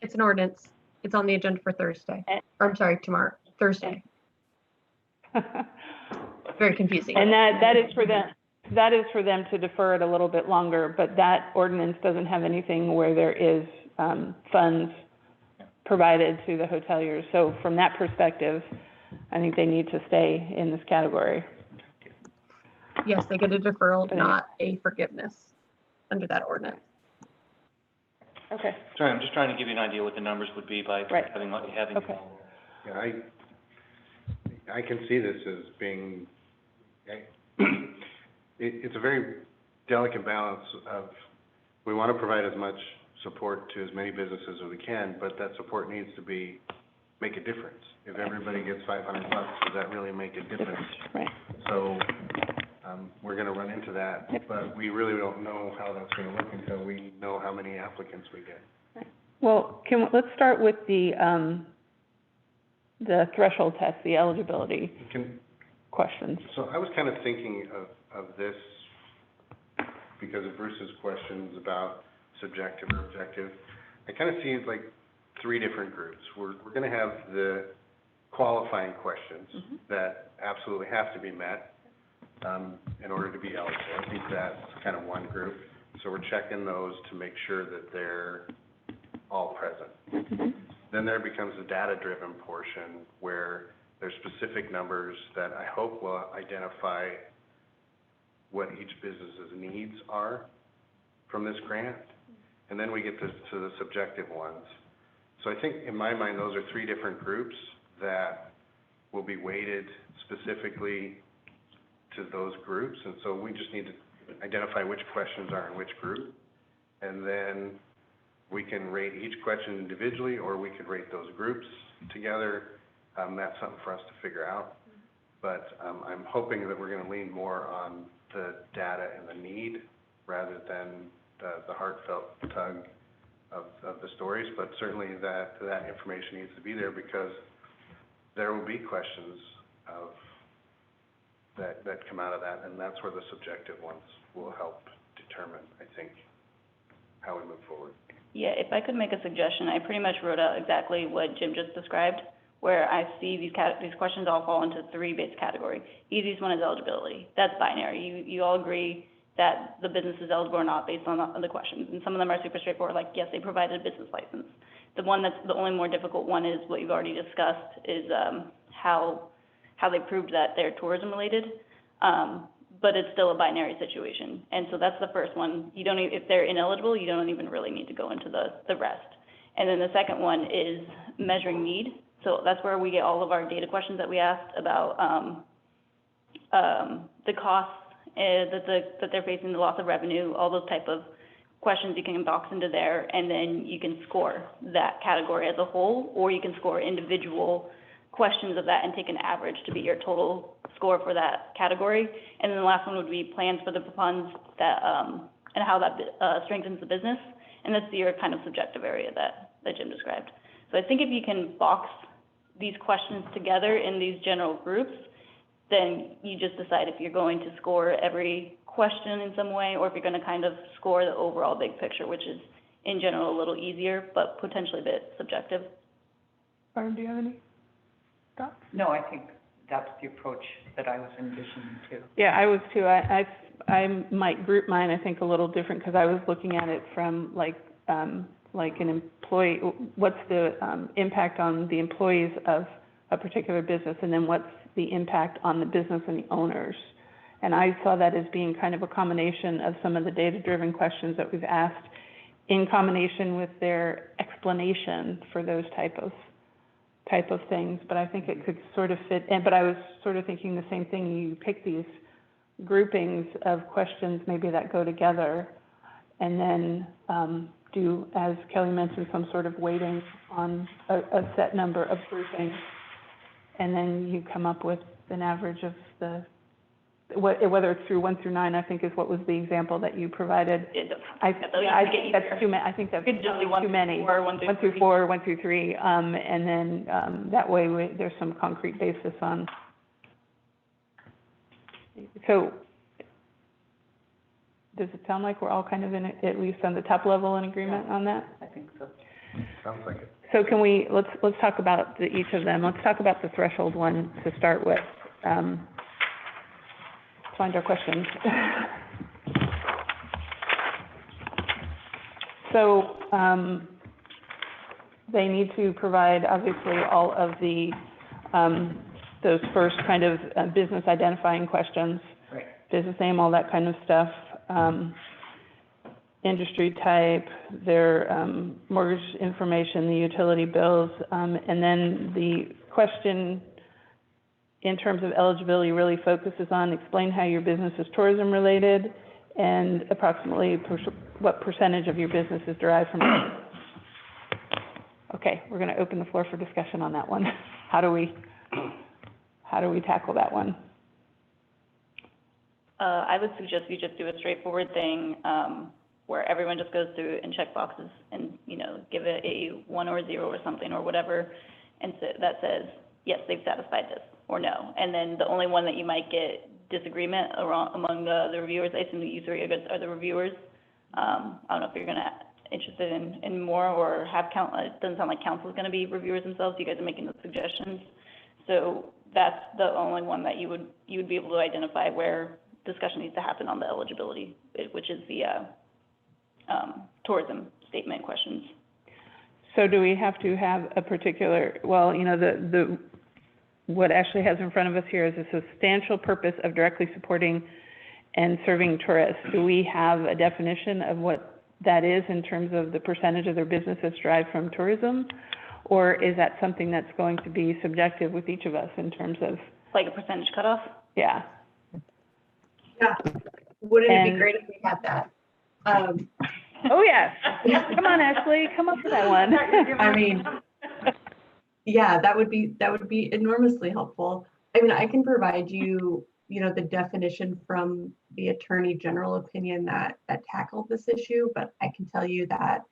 It's an ordinance. It's on the agenda for Thursday. Or, I'm sorry, Thursday. Very confusing. And that is for them. that is for them to defer it a little bit longer, but that ordinance doesn't have anything where there is, funds provided to the hoteliers. So from that perspective, I think they need to stay in this category. Yes, they get a deferral, Okay. not a forgiveness under that ordinance. Okay. Sorry, I'm just trying to give you an idea what the numbers would be by Right. having. Okay. Yeah, I can see this as being, it's a very delicate balance of, we want to provide as much support to as many businesses as we can, but that support needs to make a difference. If everybody gets $500, does that really make a difference? Right. So, we're gonna run into that, but we really don't know how that's gonna look until we know how many applicants we get. Well, let's start with the threshold test, the eligibility questions. So I was kind of thinking of this because of Bruce's questions about subjective or objective. I kind of see it like three different groups. We're gonna have the qualifying questions that absolutely have to be met, in order to be eligible. I think that's kind of one group. So we're checking those to make sure that they're all present. Then there becomes the data-driven portion where there's specific numbers that I hope will identify what each business's needs are from this grant. And then we get to the subjective ones. So I think in my mind, those are three different groups that will be weighted specifically to those groups. And so we just need to identify which questions are in which group. And then we can rate each question individually, or we could rate those groups together. That's something for us to figure out. But I'm hoping that we're gonna lean more on the data and the need rather than the heartfelt tug of the stories. But certainly that information needs to be there because there will be questions that come out of that, and that's where the subjective ones will help determine, I think, how we move forward. Yeah, if I could make a suggestion, I pretty much wrote out exactly what Jim just described, where I see these questions all fall into three base categories. Easiest one is eligibility. That's binary. You all agree that the business is eligible or not based on the questions. And some of them are super straightforward, like, yes, they provided a business license. The one that's the only more difficult one is what you've already discussed, is how they proved that they're tourism related. But it's still a binary situation. And so that's the first one. You don't if they're ineligible, you don't even really need to go into the rest. And then the second one is measuring need. So that's where we get all of our data questions that we asked about, the costs that they're facing, the loss of revenue, all those type of questions you can box into there, and then you can score that category as a whole, or you can score individual questions of that and take an average to be your total score for that category. And then the last one would be plans for the funds that, and how that strengthens the business. And that's your kind of subjective area that Jim described. So I think if you can box these questions together in these general groups, then you just decide if you're going to score every question in some way, or if you're gonna kind of score the overall big picture, which is in general a little easier, but potentially a bit subjective. Barb, do you have any thoughts? No, I think that's the approach that I was envisioning too. Yeah, I was too. I might group mine, I think, a little different, because I was looking at it from like an employee, what's the impact on the employees of a particular business, and then what's the impact on the business and the owners. And I saw that as being kind of a combination of some of the data-driven questions that we've asked in combination with their explanation for those type of things. But I think it could sort of fit, but I was sort of thinking the same thing. You pick these groupings of questions maybe that go together, and then do, as Kelly mentioned, some sort of weighting on a set number of groupings. And then you come up with an average of whether it's through 1 through 9, I think is what was the example that you provided. I think that's too many. I think that's too many. 1 through 4, 1 through 3, and then that way there's some concrete basis on. So, does it sound like we're all kind of in, at least on the top level, in agreement on that? I think so. Sounds like it. So can let's talk about each of them. Let's talk about the threshold one to start with. find our questions. So, they need to provide, obviously, all of the, those first kind of business identifying questions. Right. Business name, all that kind of stuff. Industry type, their, mortgage information, the utility bills, and then the question in terms of eligibility really focuses on explain how your business is tourism related and approximately what percentage of your business is derived from tourism. Okay, we're gonna open the floor for discussion on that one. How do we tackle that one? I would suggest you just do a straightforward thing, where everyone just goes through and check boxes and, you know, give it a 1 or 0 or something or whatever, and so that says, yes, they've satisfied this, or no. And then the only one that you might get disagreement among the reviewers, I assume that you three are the reviewers. I don't know if you're interested in more or have it doesn't sound like council's gonna be reviewers themselves, you guys are making those suggestions. So that's the only one that you would be able to identify where discussion needs to happen on the eligibility, which is the, tourism statement questions. So do we have to have a particular, well, you know, what Ashley has in front of us here is a substantial purpose of directly supporting and serving tourists. Do we have a definition of what that is in terms of the percentage of their business that's derived from tourism? Or is that something that's going to be subjective with each of us in terms of? Like a percentage cutoff? Yeah. Yeah, wouldn't it be And- great if we had that? Oh, yes. Come on, Ashley, come up with that one. I mean, yeah, that would be enormously helpful. I mean, I can provide you, you know, the definition from the Attorney General opinion that tackled this issue, but I can tell you that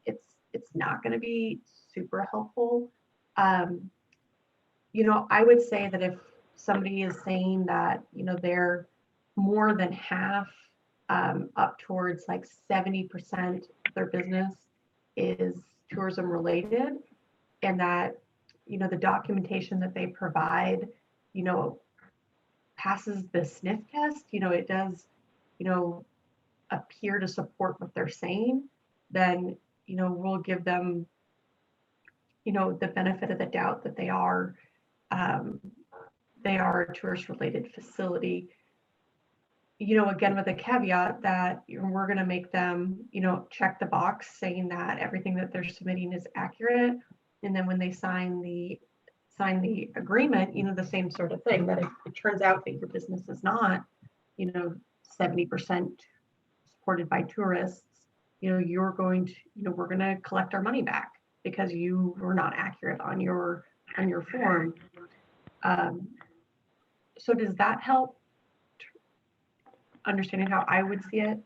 it's not going to be super helpful. You know, I would say that if somebody is saying that, you know, they're more than half, up towards like 70% of their business is tourism related, and that, you know, the documentation that they provide, you know, passes the sniff test, you know, it does, you know, appear to support what they're saying, then, you know, we'll give them, you know, the benefit of the doubt that they are a tourist related facility. You know, again, with a caveat that we're going to make them, you know, check the box saying that everything that they're submitting is accurate. And then when they sign the agreement, you know, the same sort of thing, that if it turns out that your business is not, you know, 70% supported by tourists, you know, you're going to, you know, we're going to collect our money back because you were not accurate on your form. So does that help understanding how I would see it?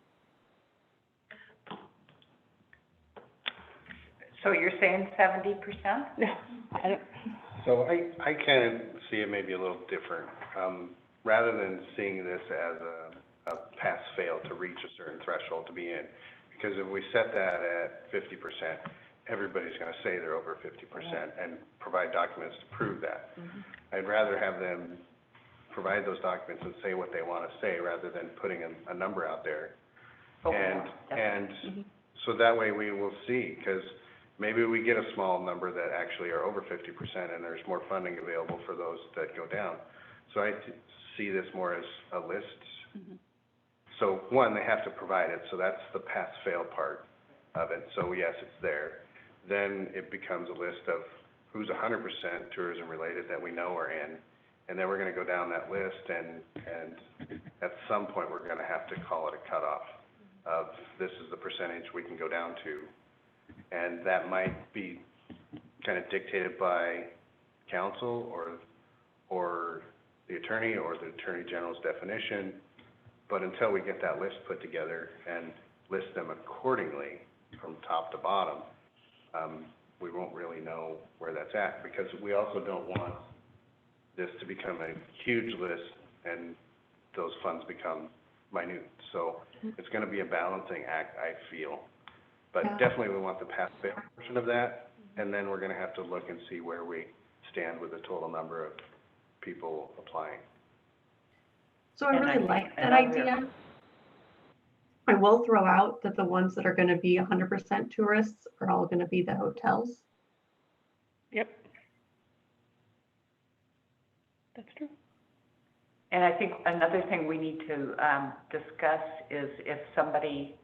So you're saying 70%? I don't, So I kind of see it maybe a little different. Rather than seeing this as a pass-fail to reach a certain threshold to be in, because if we set that at 50%, everybody's going to say they're over 50% and provide documents to prove that. I'd rather have them provide those documents and say what they want to say rather than putting a number out there. And so that way we will see, because maybe we get a small number that actually are over 50% and there's more funding available for those that go down. So I see this more as a list. So one, they have to provide it, so that's the pass-fail part of it. So yes, it's there. Then it becomes a list of who's 100% tourism related that we know are in. And then we're going to go down that list, and at some point, we're going to have to call it a cutoff of this is the percentage we can go down to. And that might be kind of dictated by council or the attorney or the Attorney General's definition. But until we get that list put together and list them accordingly from top to bottom, we won't really know where that's at, because we also don't want this to become a huge list and those funds become minute. So it's going to be a balancing act, I feel. But definitely we want the pass-fail portion of that, and then we're going to have to look and see where we stand with the total number of people applying. So I And I really think like that another- idea. I will throw out that the ones that are going to be 100% tourists are all going to be the hotels. Yep. That's true. And I think another thing we need to, discuss is if somebody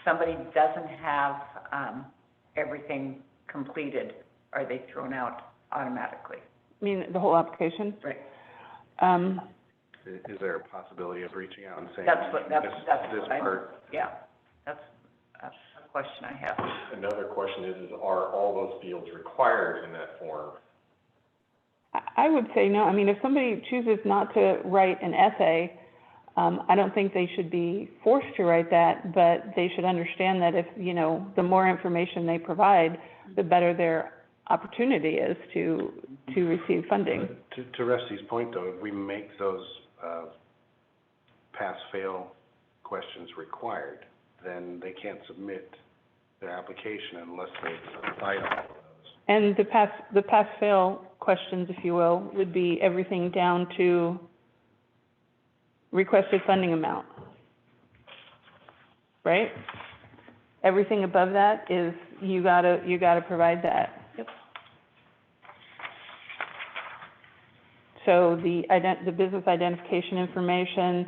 doesn't have, everything completed, are they thrown out automatically? I mean, the whole application? Right. Is there a possibility of reaching out and saying, That's what this I, part, yeah, that's a question I have. Another question is are all those fields required in that form? I would say no. I mean, if somebody chooses not to write an essay, I don't think they should be forced to write that, but they should understand that if, you know, the more information they provide, the better their opportunity is to receive funding. to Rusty's point though, if we make those, pass-fail questions required, then they can't submit their application unless they provide all of those. And the pass-fail questions, if you will, would be everything down to requested funding amount, right? Everything above that is, you gotta provide that. Yep. So the business identification information,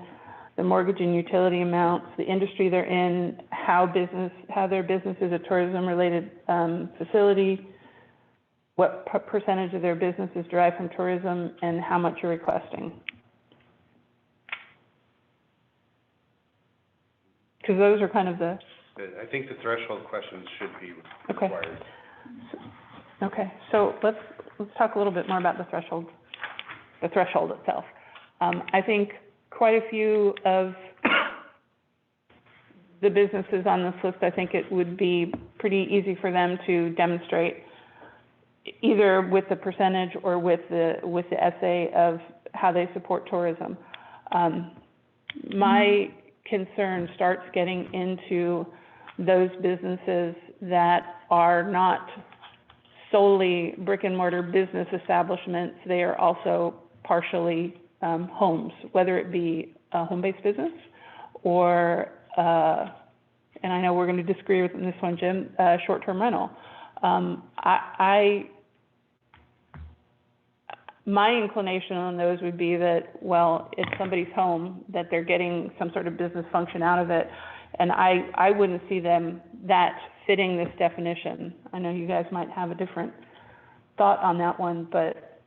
the mortgage and utility amounts, the industry they're in, how their business is a tourism-related, facility, what percentage of their business is derived from tourism, and how much you're requesting. Because those are kind of the, I think the threshold questions should be Okay. required. okay, so let's talk a little bit more about the threshold itself. I think quite a few of the businesses on this list, I think it would be pretty easy for them to demonstrate either with the percentage or with the essay of how they support tourism. My concern starts getting into those businesses that are not solely brick and mortar business establishments. They are also partially homes, whether it be a home-based business or, and I know we're going to disagree with this one, Jim, short-term rental. My inclination on those would be that, well, it's somebody's home, that they're getting some sort of business function out of it, and I wouldn't see that fitting this definition. I know you guys might have a different thought on that one, but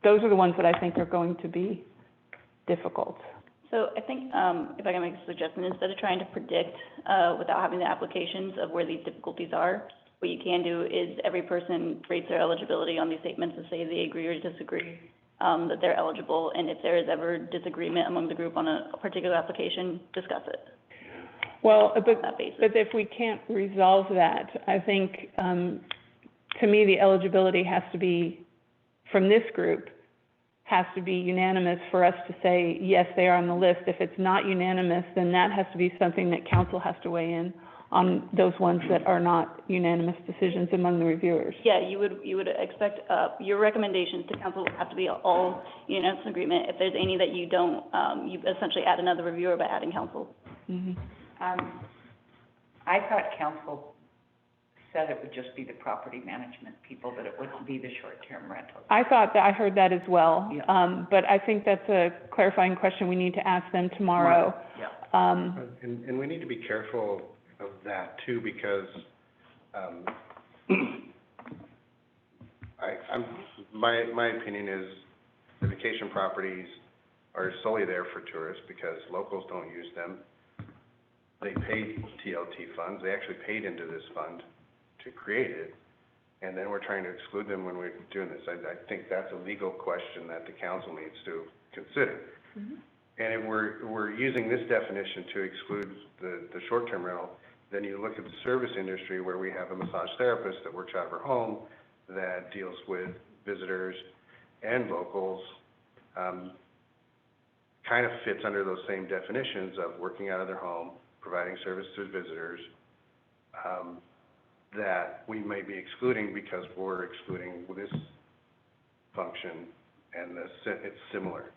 those are the ones that I think are going to be difficult. So I think, if I can make a suggestion, instead of trying to predict, without having the applications of where these difficulties are, what you can do is every person rates their eligibility on these statements and say they agree or disagree, that they're eligible, and if there is ever disagreement among the group on a particular application, discuss it. Well, On that basis. but if we can't resolve that, I think, to me, the eligibility has to be, from this group, has to be unanimous for us to say, yes, they are on the list. If it's not unanimous, then that has to be something that council has to weigh in on, those ones that are not unanimous decisions among the reviewers. Yeah, you would expect, your recommendations to council would have to be all unanimous agreement. If there's any that you don't, you essentially add another reviewer by adding council. Mm-hmm. I thought council said it would just be the property management people, that it wouldn't be the short-term rentals. I thought that, I heard that as well. Yeah. But I think that's a clarifying question we need to ask them tomorrow. Yeah. And we need to be careful of that too, because, my opinion is the vacation properties are solely there for tourists because locals don't use them. They paid TLT funds, they actually paid into this fund to create it, and then we're trying to exclude them when we're doing this. I think that's a legal question that the council needs to consider. Mm-hmm. And if we're using this definition to exclude the short-term rental, then you look at the service industry where we have a massage therapist that works out of her home that deals with visitors and locals, kind of fits under those same definitions of working out of their home, providing service to visitors, that we may be excluding because we're excluding this function and it's similar.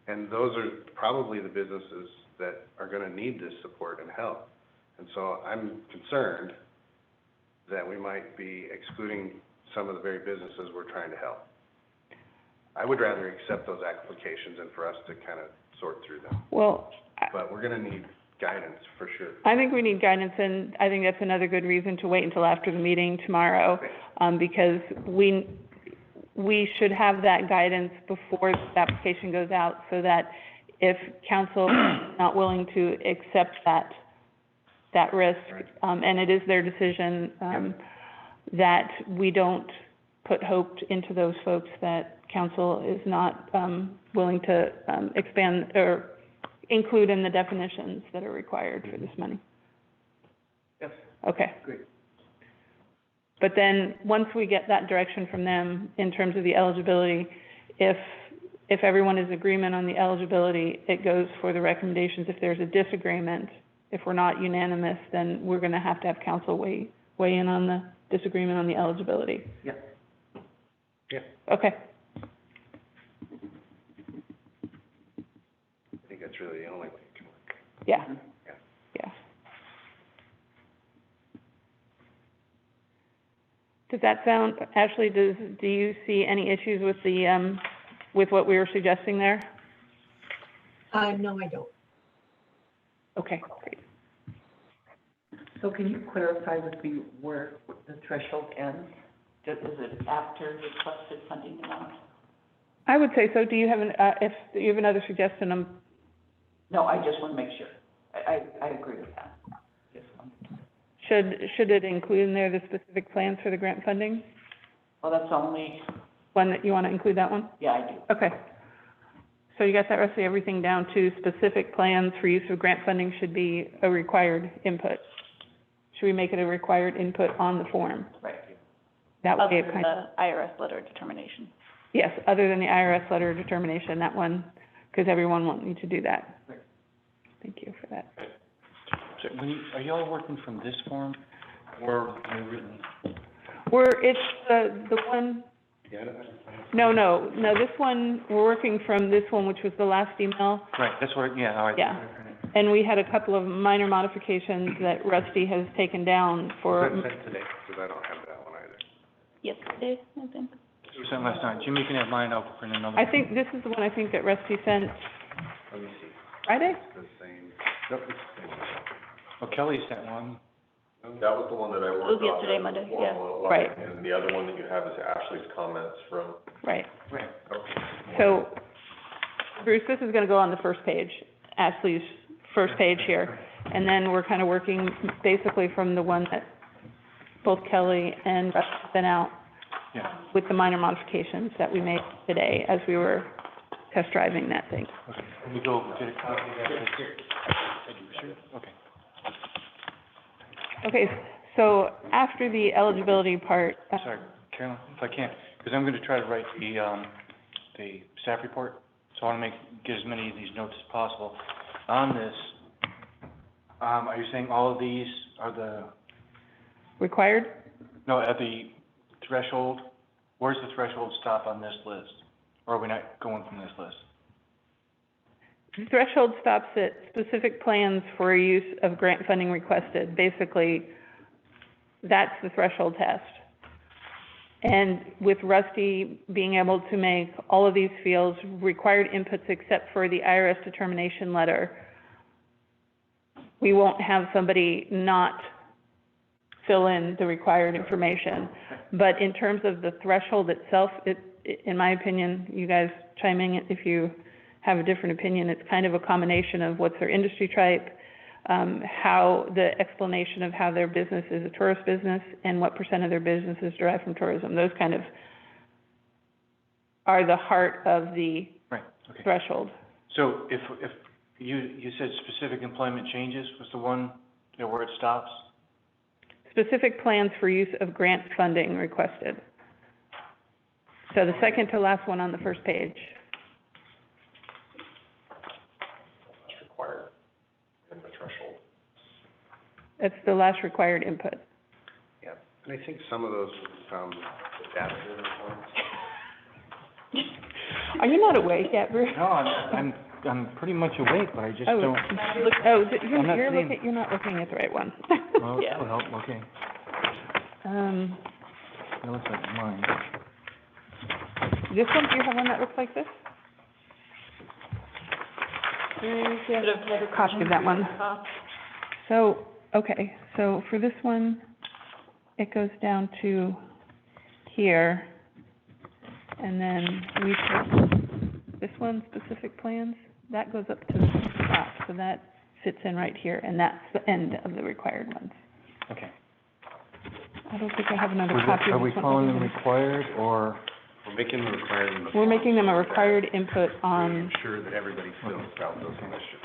And those are probably the businesses that are gonna need this support and help. And so I'm concerned that we might be excluding some of the very businesses we're trying to help. I would rather accept those applications and for us to kind of sort through them. Well, But we're gonna need guidance for sure. I think we need guidance, and I think that's another good reason to wait until after the meeting tomorrow, because we should have that guidance before the application goes out, so that if council is not willing to accept that risk, and it is their decision, that we don't put hope into those folks that council is not, willing to, expand or include in the definitions that are required for this money. Yes. Okay. Great. But then, once we get that direction from them in terms of the eligibility, if everyone is in agreement on the eligibility, it goes for the recommendations. If there's a disagreement, if we're not unanimous, then we're gonna have to have council weigh in on the disagreement on the eligibility. Yeah. Yeah. Okay. I think that's really the only way it can work. Yeah. Mhm. Yeah. Does that sound, Ashley, do you see any issues with the, with what we were suggesting there? No, I don't. Okay, great. So can you clarify with me where the threshold ends? Is it after requested funding amount? I would say so. Do you have if you have another suggestion, No, I just want to make sure. I agree with that. Just wanted to- should it include in there the specific plans for the grant funding? Well, that's only, One that you want to include that one? yeah, I do. Okay. So you got that, Rusty, everything down to specific plans for use of grant funding should be a required input. Should we make it a required input on the form? Right. That would Other be a than kind, the IRS letter of determination. yes, other than the IRS letter of determination, that one, because everyone won't need to do that. Right. Thank you for that. So are you all working from this form or are you written? It's the one, Yeah, no, this one, we're working from this one, which was the last email. Right, that's what, yeah, all right. Yeah. And we had a couple of minor modifications that Rusty has taken down for, was that sent today? Because I don't have that one either. Yesterday, I think. It was sent last night. Jimmy can have mine, I'll print another. I think this is the one I think that Rusty sent Let me see. Friday? It's the same, nope, it's the same. Well, Kelly sent one. That was the one that I It worked on. was yesterday, as a Monday, formal, Right. And the other one that you have is Ashley's comments from, Right. Right. So, Bruce, this is gonna go on the first page, Ashley's first page here. And then we're kind of working basically from the one that both Kelly and Rusty sent out Yeah, with the minor modifications that we made today as we were test driving that thing. okay. Can we go get a copy of that? Sure, okay. Okay, so after the eligibility part, Sorry, Carolyn, if I can, because I'm gonna try to write the staff report, so I wanna get as many of these notes as possible. On this, are you saying all of these are required? at the threshold? Where's the threshold stop on this list? Or are we not going from this list? The threshold stops at specific plans for use of grant funding requested. Basically, that's the threshold test. And with Rusty being able to make all of these fields required inputs except for the IRS determination letter, we won't have somebody not fill in the required information. But in terms of the threshold itself, in my opinion, you guys chime in if you have a different opinion, it's kind of a combination of what's their industry type, how the explanation of how their business is a tourist business, and what % of their business is derived from tourism. Those kind of are the heart of the Right, okay. threshold. So if you said specific employment changes was the one, where it stops? Specific plans for use of grant funding requested. So the second to last one on the first page. that's required in the threshold. That's the last required input. Yeah, and I think some of those, the data driven forms. Are you not awake yet, Bruce? No, I'm pretty much awake, but I just Oh, don't, look, oh, I'm not you're seeing- looking, you're not looking at the right one. oh, that'll help, okay. That looks like mine. This one, do you have one that looks like this? Yeah, another copy of that one. So, okay, so for this one, it goes down to here, and then we took this one, specific plans, that goes up to the top, so that fits in right here, and that's the end of the required ones. Okay. I don't think I have another copy Are of we this one. calling them required, or? We're making them required. We're making them a required input To on, ensure that everybody fills out those questions.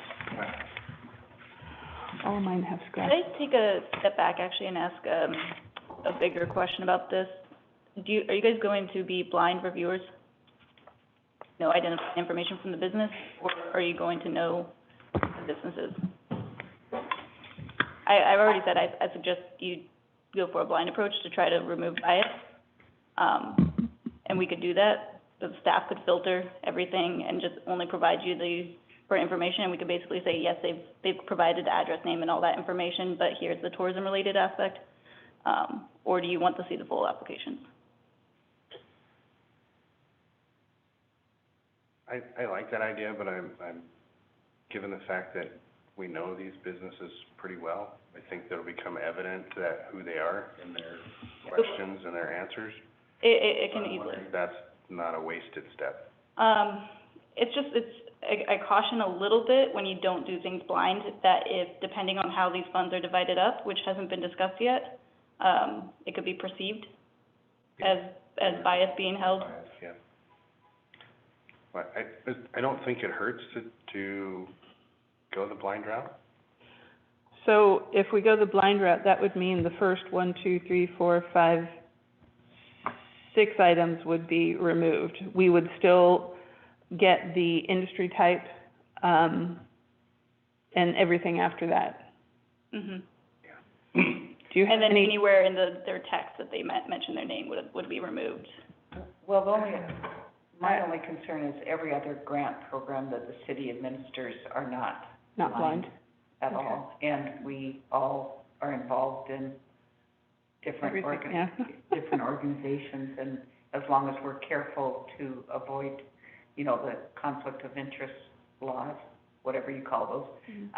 all of mine have Could scratch. I take a step back actually and ask, a bigger question about this? Are you guys going to be blind reviewers? Know identifying information from the business, or are you going to know the businesses? I've already said I suggest you go for a blind approach to try to remove bias. And we could do that. The staff could filter everything and just only provide you for information, and we could basically say, yes, they've provided the address, name, and all that information, but here's the tourism-related aspect. Or do you want to see the full application? I like that idea, but I'm, given the fact that we know these businesses pretty well, I think that'll become evident that who they are in their questions and their answers. It can I'm easily. wondering if that's not a wasted step. I caution a little bit when you don't do things blind, that if, depending on how these funds are divided up, which hasn't been discussed yet, it could be perceived as bias being held. Yeah. But I don't think it hurts to go the blind route. So if we go the blind route, that would mean the first 1, 2, 3, 4, 5, 6 items would be removed. We would still get the industry type, and everything after that. Mhm. Do you have And then any? anywhere in their text that they mention their name would be removed. Well, my only concern is every other grant program that the city administers are not Not blind. at all. And we all are involved in different Everything, yeah. different organizations, and as long as we're careful to avoid, the conflict of interest laws, whatever you call those. Mhm.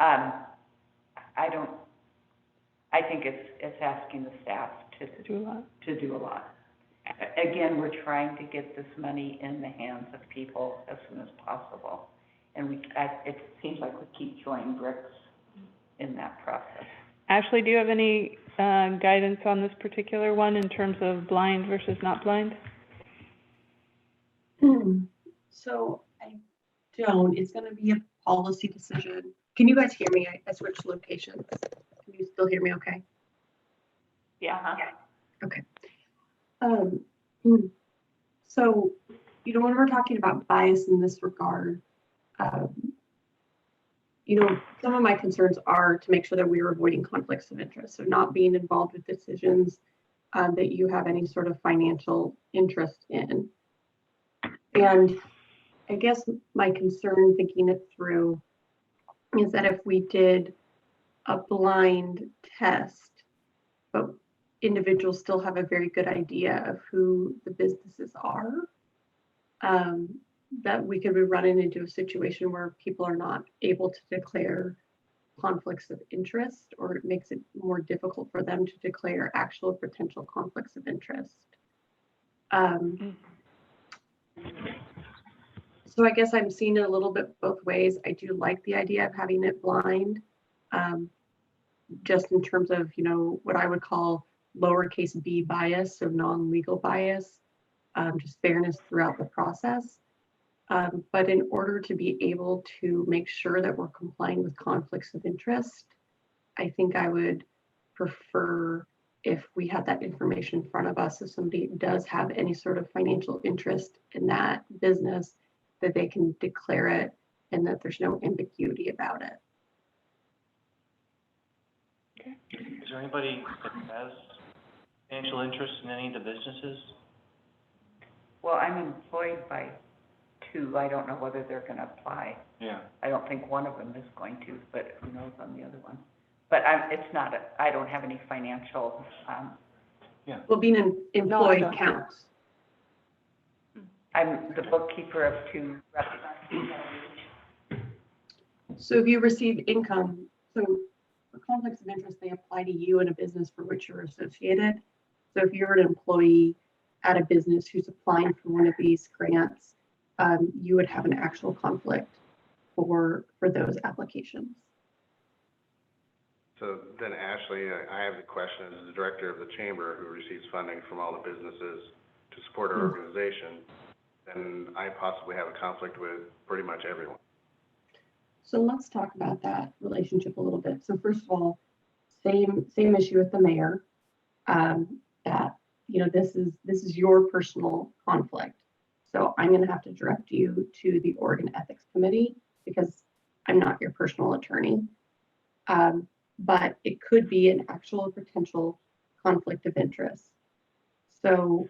I think it's asking the staff to Do a lot. do a lot. Again, we're trying to get this money in the hands of people as soon as possible. And it seems like we keep throwing bricks in that process. Ashley, do you have any, guidance on this particular one in terms of blind versus not blind? So I don't, it's gonna be a policy decision. Can you guys hear me? I switched locations. Can you still hear me okay? Yeah. So, when we're talking about bias in this regard, some of my concerns are to make sure that we are avoiding conflicts of interest, so not being involved with decisions that you have any sort of financial interest in. And I guess my concern, thinking it through, is that if we did a blind test, but individuals still have a very good idea of who the businesses are, that we could be running into a situation where people are not able to declare conflicts of interest, or it makes it more difficult for them to declare actual potential conflicts of interest. So I guess I'm seeing it a little bit both ways. I do like the idea of having it blind, just in terms of, what I would call lowercase b bias, so non-legal bias, just fairness throughout the process. But in order to be able to make sure that we're complying with conflicts of interest, I think I would prefer if we had that information in front of us, if somebody does have any sort of financial interest in that business, that they can declare it and that there's no ambiguity about it. Is there anybody that has financial interest in any of the businesses? Well, I'm employed by 2 two, I don't know whether they're gonna apply. Yeah. I don't think one of them is going to, but who knows on the other one. But it's not, I don't have any financial, Well, being an No, I employee don't. counts. I'm the bookkeeper of two restaurants. So if you receive income, so for conflicts of interest, they apply to you in a business for which you're associated. So if you're an employee at a business who's applying for one of these grants, you would have an actual conflict for those applications. So then Ashley, I have the question, as the director of the chamber who receives funding from all the businesses to support our organization, then I possibly have a conflict with pretty much everyone. So let's talk about that relationship a little bit. So first of all, same issue with the mayor, that, you know, this is your personal conflict. So I'm going to have to direct you to the Oregon Ethics Committee because I'm not your personal attorney. But it could be an actual potential conflict of interest. So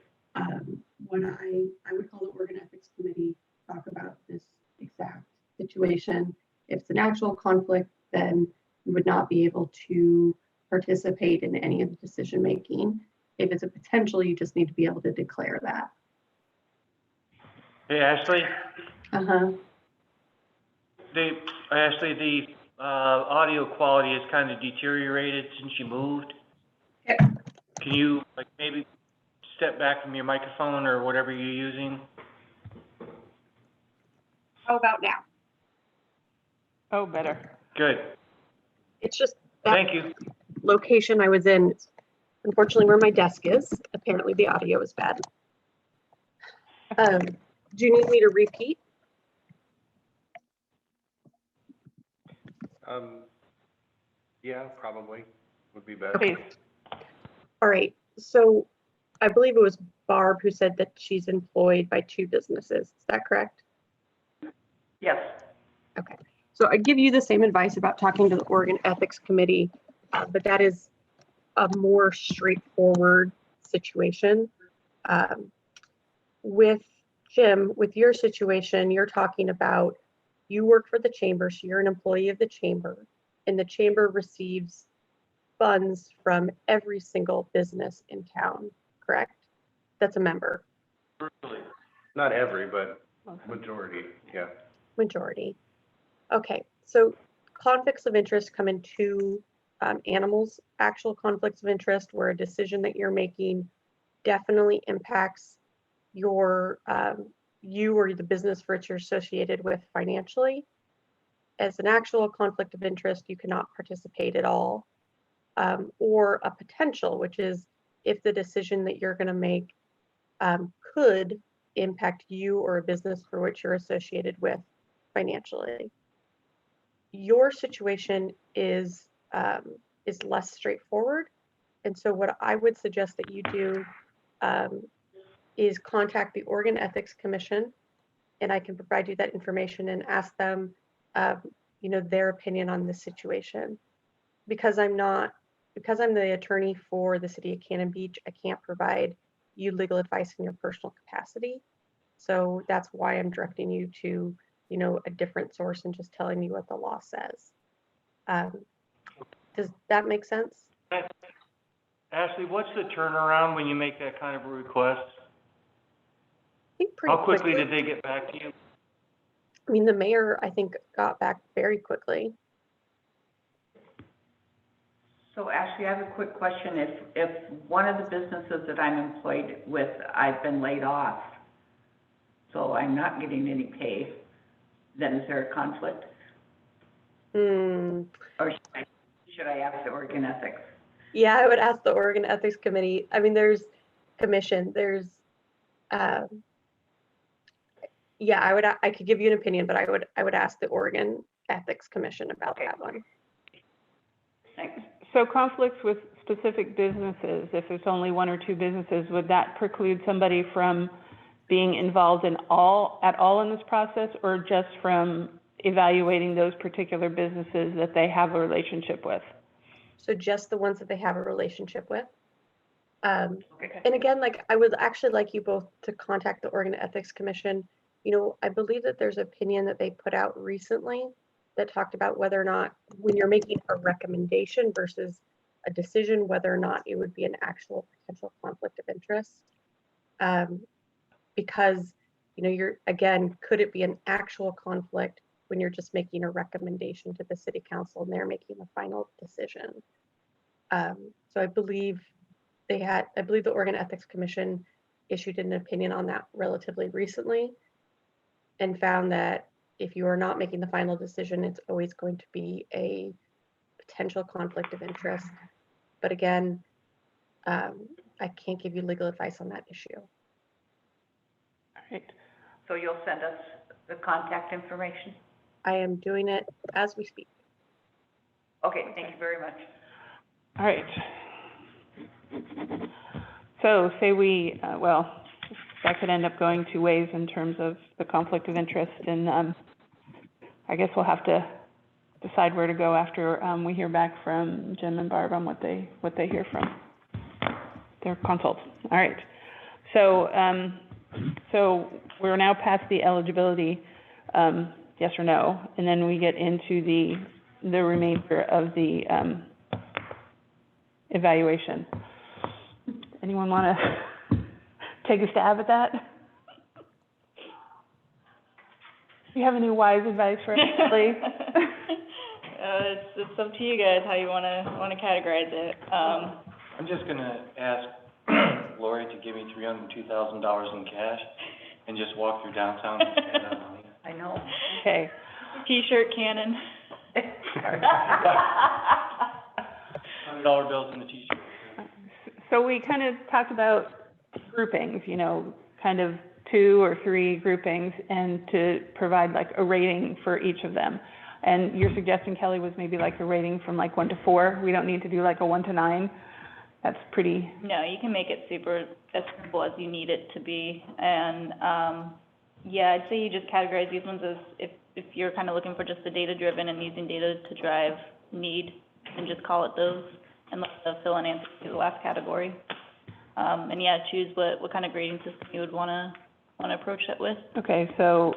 what I would call the Oregon Ethics Committee, talk about this exact situation. If it's an actual conflict, then you would not be able to participate in any of the decision making. If it's a potential, you just need to be able to declare that. Hey, Ashley, Uh-huh. the audio quality has kind of deteriorated since you moved. Okay. Can you, like, maybe step back from your microphone or whatever you're using? How about now? Oh, better. Good, It's just that thank you. location I was in, unfortunately where my desk is, apparently the audio is bad. Do you need me to repeat? Yeah, probably would be better. Please. All right, so I believe it was Barb who said that she's employed by two businesses. Is that correct? Yes, Okay, so I give you the same advice about talking to the Oregon Ethics Committee, but that is a more straightforward situation. With Jim, with your situation, you're talking about you work for the chamber, so you're an employee of the chamber, and the chamber receives funds from every single business in town, correct? That's a member, Not every, but majority, yeah. majority. Okay, so conflicts of interest come in two animals, actual conflicts of interest where a decision that you're making definitely impacts your you or the business for which you're associated with financially. As an actual conflict of interest, you cannot participate at all. Or a potential, which is if the decision that you're going to make could impact you or a business for which you're associated with financially. Your situation is less straightforward, and so what I would suggest that you do is contact the Oregon Ethics Commission, and I can provide you that information and ask them, you know, their opinion on this situation. Because I'm the attorney for the city of Cannon Beach, I can't provide you legal advice in your personal capacity. So that's why I'm directing you to, you know, a different source and just telling you what the law says. Does that make sense? Ashley, what's the turnaround when you make that kind of a request? I think pretty How quickly did they get back to you? I mean, the mayor, I think, got back very quickly. so Ashley, I have a quick question. If one of the businesses that I'm employed with, I've been laid off, so I'm not getting any pay, then is there a conflict? Or should I ask the Oregon Ethics? Yeah, I would ask the Oregon Ethics Committee. I mean, there's commission, there's, yeah, I could give you an opinion, but I would ask the Oregon Ethics Commission about that one. Thanks. So conflicts with specific businesses, if there's only one or two businesses, would that preclude somebody from being involved at all in this process, or just from evaluating those particular businesses that they have a relationship with? So just the ones that they have a relationship with. Okay. And again, like I would actually like you both to contact the Oregon Ethics Commission I believe that there's an opinion that they put out recently that talked about whether or not, when you're making a recommendation versus a decision, whether or not it would be an actual potential conflict of interest. Because, again, could it be an actual conflict when you're just making a recommendation to the city council and they're making the final decision? So I believe the Oregon Ethics Commission issued an opinion on that relatively recently and found that if you are not making the final decision, it's always going to be a potential conflict of interest. But again, I can't give you legal advice on that issue. All right. So you'll send us the contact information? I am doing it as we speak. Okay, thank you very much. All right. So say we, that could end up going two ways in terms of the conflict of interest, and I guess we'll have to decide where to go after we hear back from Jim and Barb on what they hear from their consults. All right. So we're now past the eligibility, yes or no, and then we get into the remainder of the evaluation. Anyone want to take a stab at that? Do you have any wise advice for us, Lee? It's up to you guys how you wanna categorize it. I'm just gonna ask Lori to give me $302,000 in cash and just walk through downtown and hand out money. I know. Okay. T-shirt cannon. $100 bills in the t-shirt. So we kind of talked about groupings, kind of 2 or 3 groupings, and to provide like a rating for each of them. And your suggestion, Kelly, was maybe like a rating from like 1 to 4. We don't need to do like a 1 to 9. That's pretty. No, you can make it as simple as you need it to be. And, I'd say you just categorize these ones as if you're kind of looking for just the data-driven and using data to drive need, and just call it those, and let the fill-in answer to the last category. Choose what kind of grading system you would wanna approach that with. Okay, so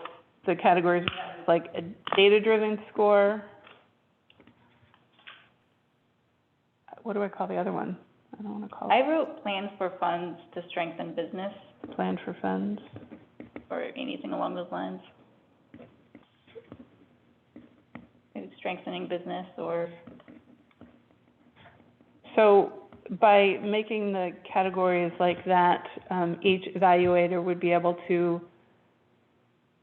the categories, like a data-driven score. What do I call the other one? I don't want to call it. I wrote plans for funds to strengthen business, Plan for funds. or anything along those lines. Maybe strengthening business, or, So by making the categories like that, each evaluator would be able to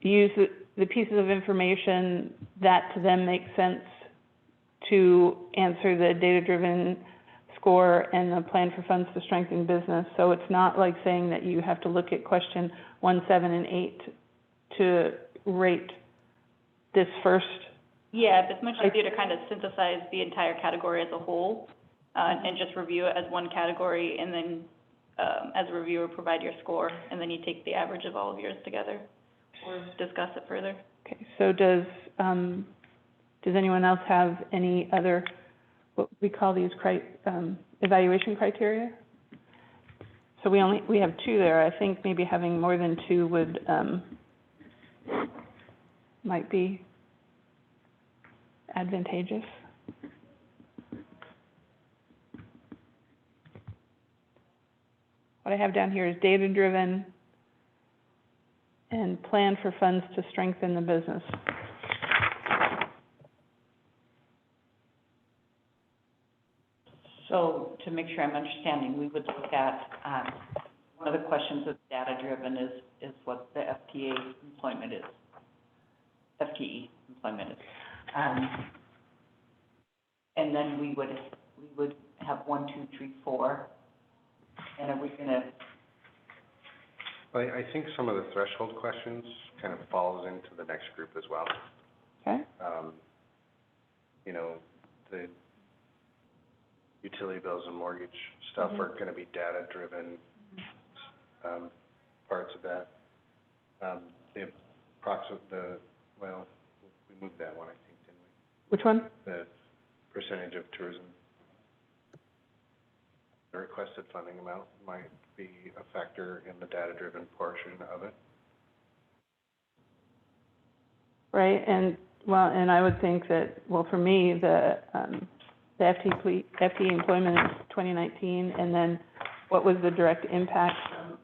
use the pieces of information that to them make sense to answer the data-driven score and the plan for funds to strengthen business. So it's not like saying that you have to look at question 1, 7, and 8 to rate this first. yeah, it's much easier to kind of synthesize the entire category as a whole, and just review it as one category, and then, as a reviewer, provide your score, and then you take the average of all of yours together, or discuss it further. Okay, so does anyone else have any other, what we call these evaluation criteria? So we have 2 there. I think maybe having more than 2 would, might be advantageous. What I have down here is data-driven and plan for funds to strengthen the business. So to make sure I'm understanding, we would look at, one of the questions that's data-driven is what the FTA employment is, FTE employment is. And then we would have 1, 2, 3, 4, and are we gonna? I think some of the threshold questions kind of falls into the next group as well. Okay? The utility bills and mortgage stuff are gonna be data-driven, parts of that. We moved that one, I think, didn't we? Which one? The percentage of tourism. The requested funding amount might be a factor in the data-driven portion of it. right? And, well, and I would think that, well, for me, the FTE employment in 2019, and then what was the direct impact from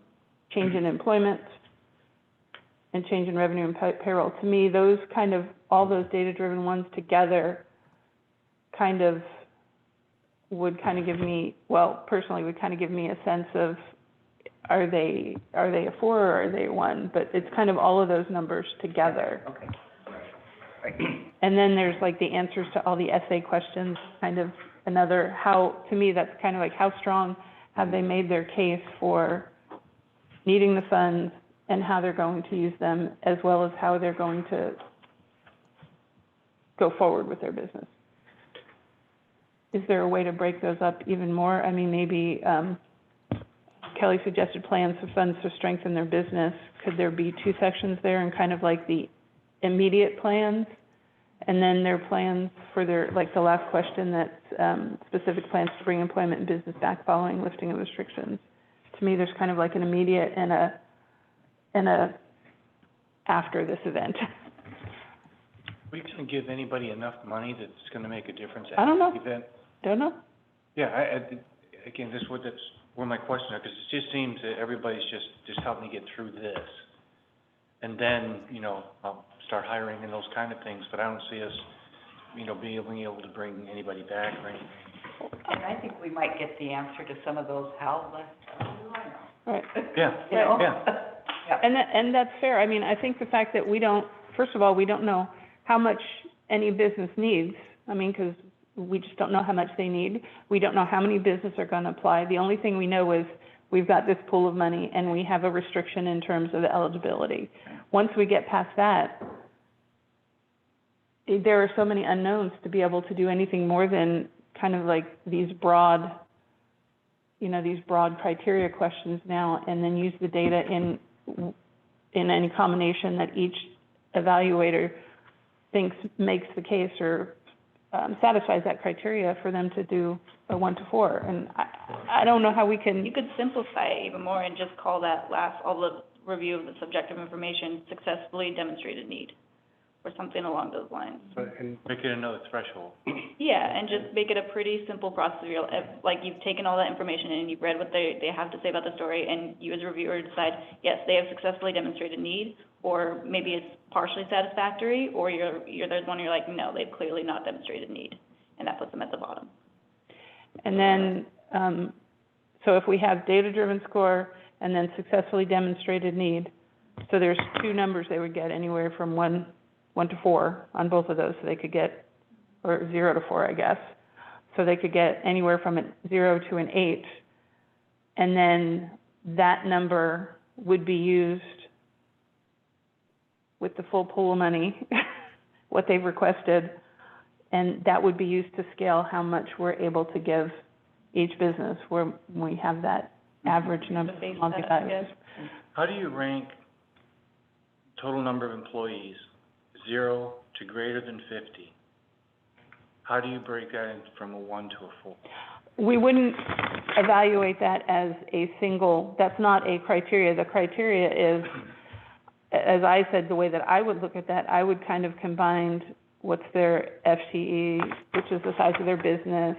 change in employment and change in revenue and payroll. To me, those kind of, all those data-driven ones together kind of would kind of give me, well, personally, would kind of give me a sense of, are they a 4 or are they a 1? But it's kind of all of those numbers together. Okay. Right. And then there's like the answers to all the essay questions, kind of another, how, to me, that's kind of like, how strong have they made their case for needing the funds and how they're going to use them, as well as how they're going to go forward with their business. Is there a way to break those up even more? I mean, maybe, Kelly suggested plans for funds to strengthen their business. Could there be 2 sections there, and kind of like the immediate plans, and then their plans for their, like the last question, that's specific plans to bring employment and business back following lifting of restrictions? To me, there's kind of like an immediate and a after this event. We can give anybody enough money that's gonna make a difference I don't know. at the event. Don't know. Yeah, again, that's where my question is, because it just seems that everybody's just helping me get through this. And then, I'll start hiring and those kind of things, but I don't see us, being able to bring anybody back or anything. And I think we might get the answer to some of those, how less, Right. Yeah, you know? yeah. And that's fair. I mean, I think the fact that we don't, first of all, we don't know how much any business needs. I mean, because we just don't know how much they need. We don't know how many businesses are going to apply. The only thing we know is we've got this pool of money and we have a restriction in terms of eligibility. Once we get past that, there are so many unknowns to be able to do anything more than kind of like these broad criteria questions now, and then use the data in any combination that each evaluator thinks makes the case or satisfies that criteria for them to do a 1 to 4. And I don't know how we can. You could simplify it even more and just call that all the review of the subjective information successfully demonstrated need, or something along those lines. But, and Make it another threshold. Yeah, and just make it a pretty simple process. Like, you've taken all that information and you've read what they have to say about the story, and you as a reviewer decide, yes, they have successfully demonstrated need, or maybe it's partially satisfactory, or there's one you're like, no, they've clearly not demonstrated need, and that puts them at the bottom. And then, so if we have data-driven score and then successfully demonstrated need, so there's 2 numbers they would get, anywhere from 1 to 4 on both of those, so they could get, or 0 to 4, I guess. So they could get anywhere from a 0 to an 8, and then that number would be used with the full pool of money, what they've requested, and that would be used to scale how much we're able to give each business, where we have that average number base multiplied. I guess. How do you rank total number of employees, 0 to greater than 50? How do you break that in from a 1 to a 4? We wouldn't evaluate that as a single, that's not a criteria. The criteria is, as I said, the way that I would look at that, I would kind of combine what's their FTE, which is the size of their business,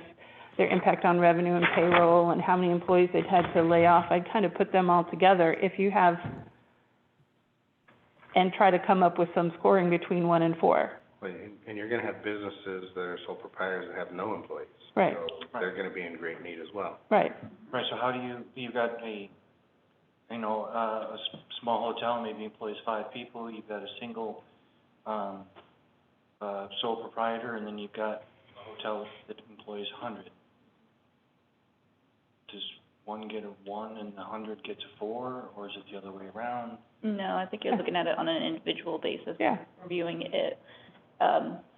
their impact on revenue and payroll, and how many employees they'd had to lay off. I'd kind of put them all together. If you have, and try to come up with some scoring between 1 and 4. and you're gonna have businesses that are sole proprietors that have no employees. Right. So they're gonna be in great need as well. Right. Right, so how do you've got a small hotel, maybe employs 5 people, you've got a single, sole proprietor, and then you've got a hotel that employs 100. Does one get a 1 and 100 gets a 4, or is it the other way around? No, I think you're looking at it on an individual basis. Yeah. Reviewing it,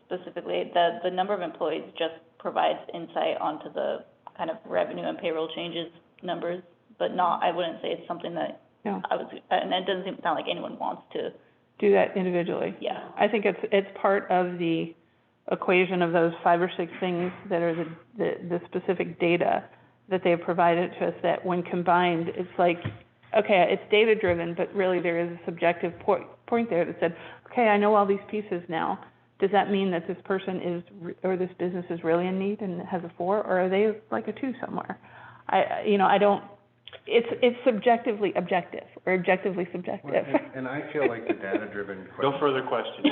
specifically, the number of employees just provides insight onto the kind of revenue and payroll changes numbers, but I wouldn't say it's something that No. and it doesn't sound like anyone wants to, Do that individually. yeah. I think it's part of the equation of those 5 or 6 things that are the specific data that they have provided to us, that when combined, it's like okay, it's data-driven, but really there is a subjective point there that said, okay, I know all these pieces now. Does that mean that this person or this business is really in need and has a 4, or are they like a 2 somewhere? I don't, it's subjectively objective, or objectively subjective. And I feel like the data-driven No questions, further questions.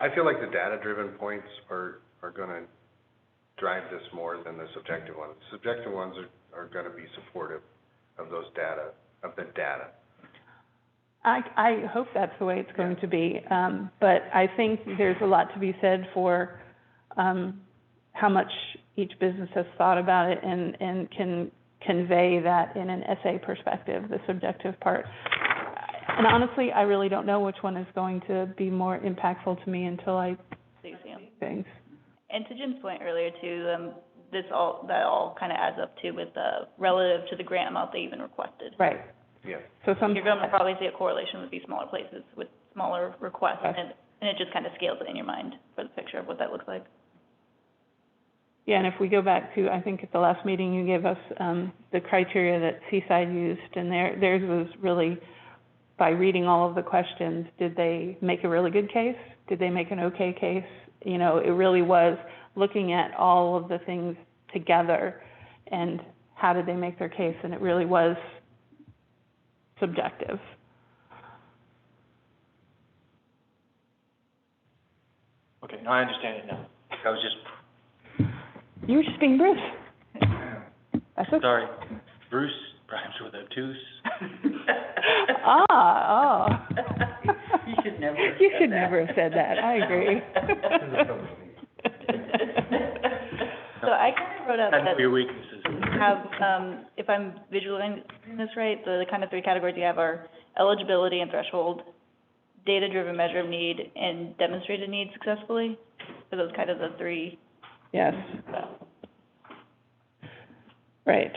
I feel like the data-driven points are gonna drive this more than the subjective ones. Subjective ones are gonna be supportive of those data, of the data. I hope that's the way it's going to be, but I think there's a lot to be said for how much each business has thought about it and can convey that in an essay perspective, the subjective part. And honestly, I really don't know which one is going to be more impactful to me until I See things. And to Jim's point earlier too, that all kind of adds up to with relative to the grant amount they even requested. Right. Yeah. So You're going to probably see a correlation with these smaller places with smaller requests, Yes. and it just kind of scales it in your mind for the picture of what that looks like. Yeah, and if we go back to, I think at the last meeting, you gave us the criteria that Seaside used, and theirs was really, by reading all of the questions, did they make a really good case? Did they make an okay case? You know, it really was looking at all of the things together and how did they make their case, and it really was subjective. Okay, now I understand it now. I was just, You were just being Bruce. That's okay. sorry, Bruce rhymes with obtuse. Oh. You should never have You said should that. never have said that, I agree. So I kind of wrote out And that for your weaknesses. have, if I'm visualizing this right, the kind of 3 categories you have are eligibility and threshold, data-driven measure of need, and demonstrated need successfully. So those kind of the 3. Yes. Right.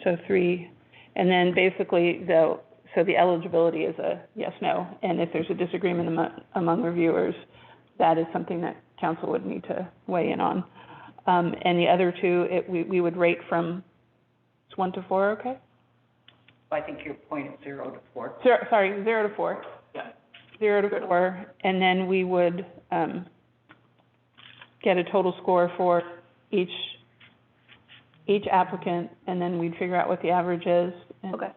So 3, and then basically so the eligibility is a yes, no, and if there's a disagreement among reviewers, that is something that council would need to weigh in on. And the other 2, we would rate from 1 to 4, okay? I think your point is 0 to 4. 0 to 4. Yeah. 0 to 4, and then we would get a total score for each applicant, and then we'd figure out what the average is. And Okay.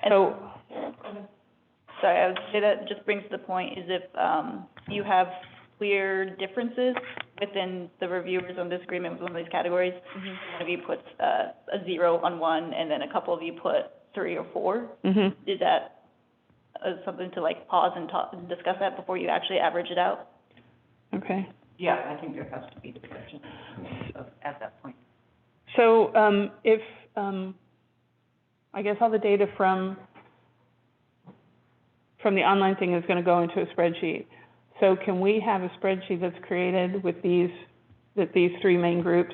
so, Sorry, I would say that just brings to the point is if, you have clear differences within the reviewers on disagreement with one of these categories, one of you puts, a 0 on one, and then a couple of you put 3 or 4, is that something to like pause and talk, and discuss that before you actually average it out? okay. Yeah, I think there has to be discussion at that point. So, if, I guess all the data from the online thing is gonna go into a spreadsheet. So can we have a spreadsheet that's created with these 3 main groups,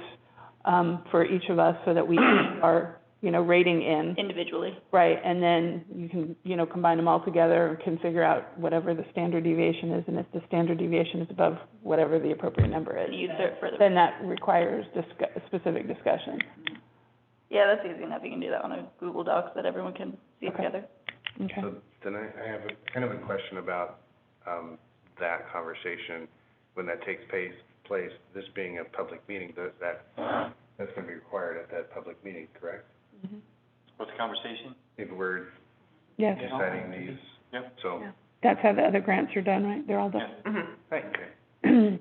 for each of us so that we are, rating in? Individually? Right, and then you can, combine them all together and can figure out whatever the standard deviation is, and if the standard deviation is above whatever the appropriate number is, Use it further. then that requires specific discussion. Yeah, that's easy enough. You can do that on a Google Docs that everyone can see Okay. together. Okay. So then I have kind of a question about, that conversation, when that takes place, this being a public meeting, that's gonna be required at that public meeting, correct? What's the conversation? If we're Yes, deciding these, Yep. so, Yeah. That's how the other grants are done, right? They're all done. Right. okay.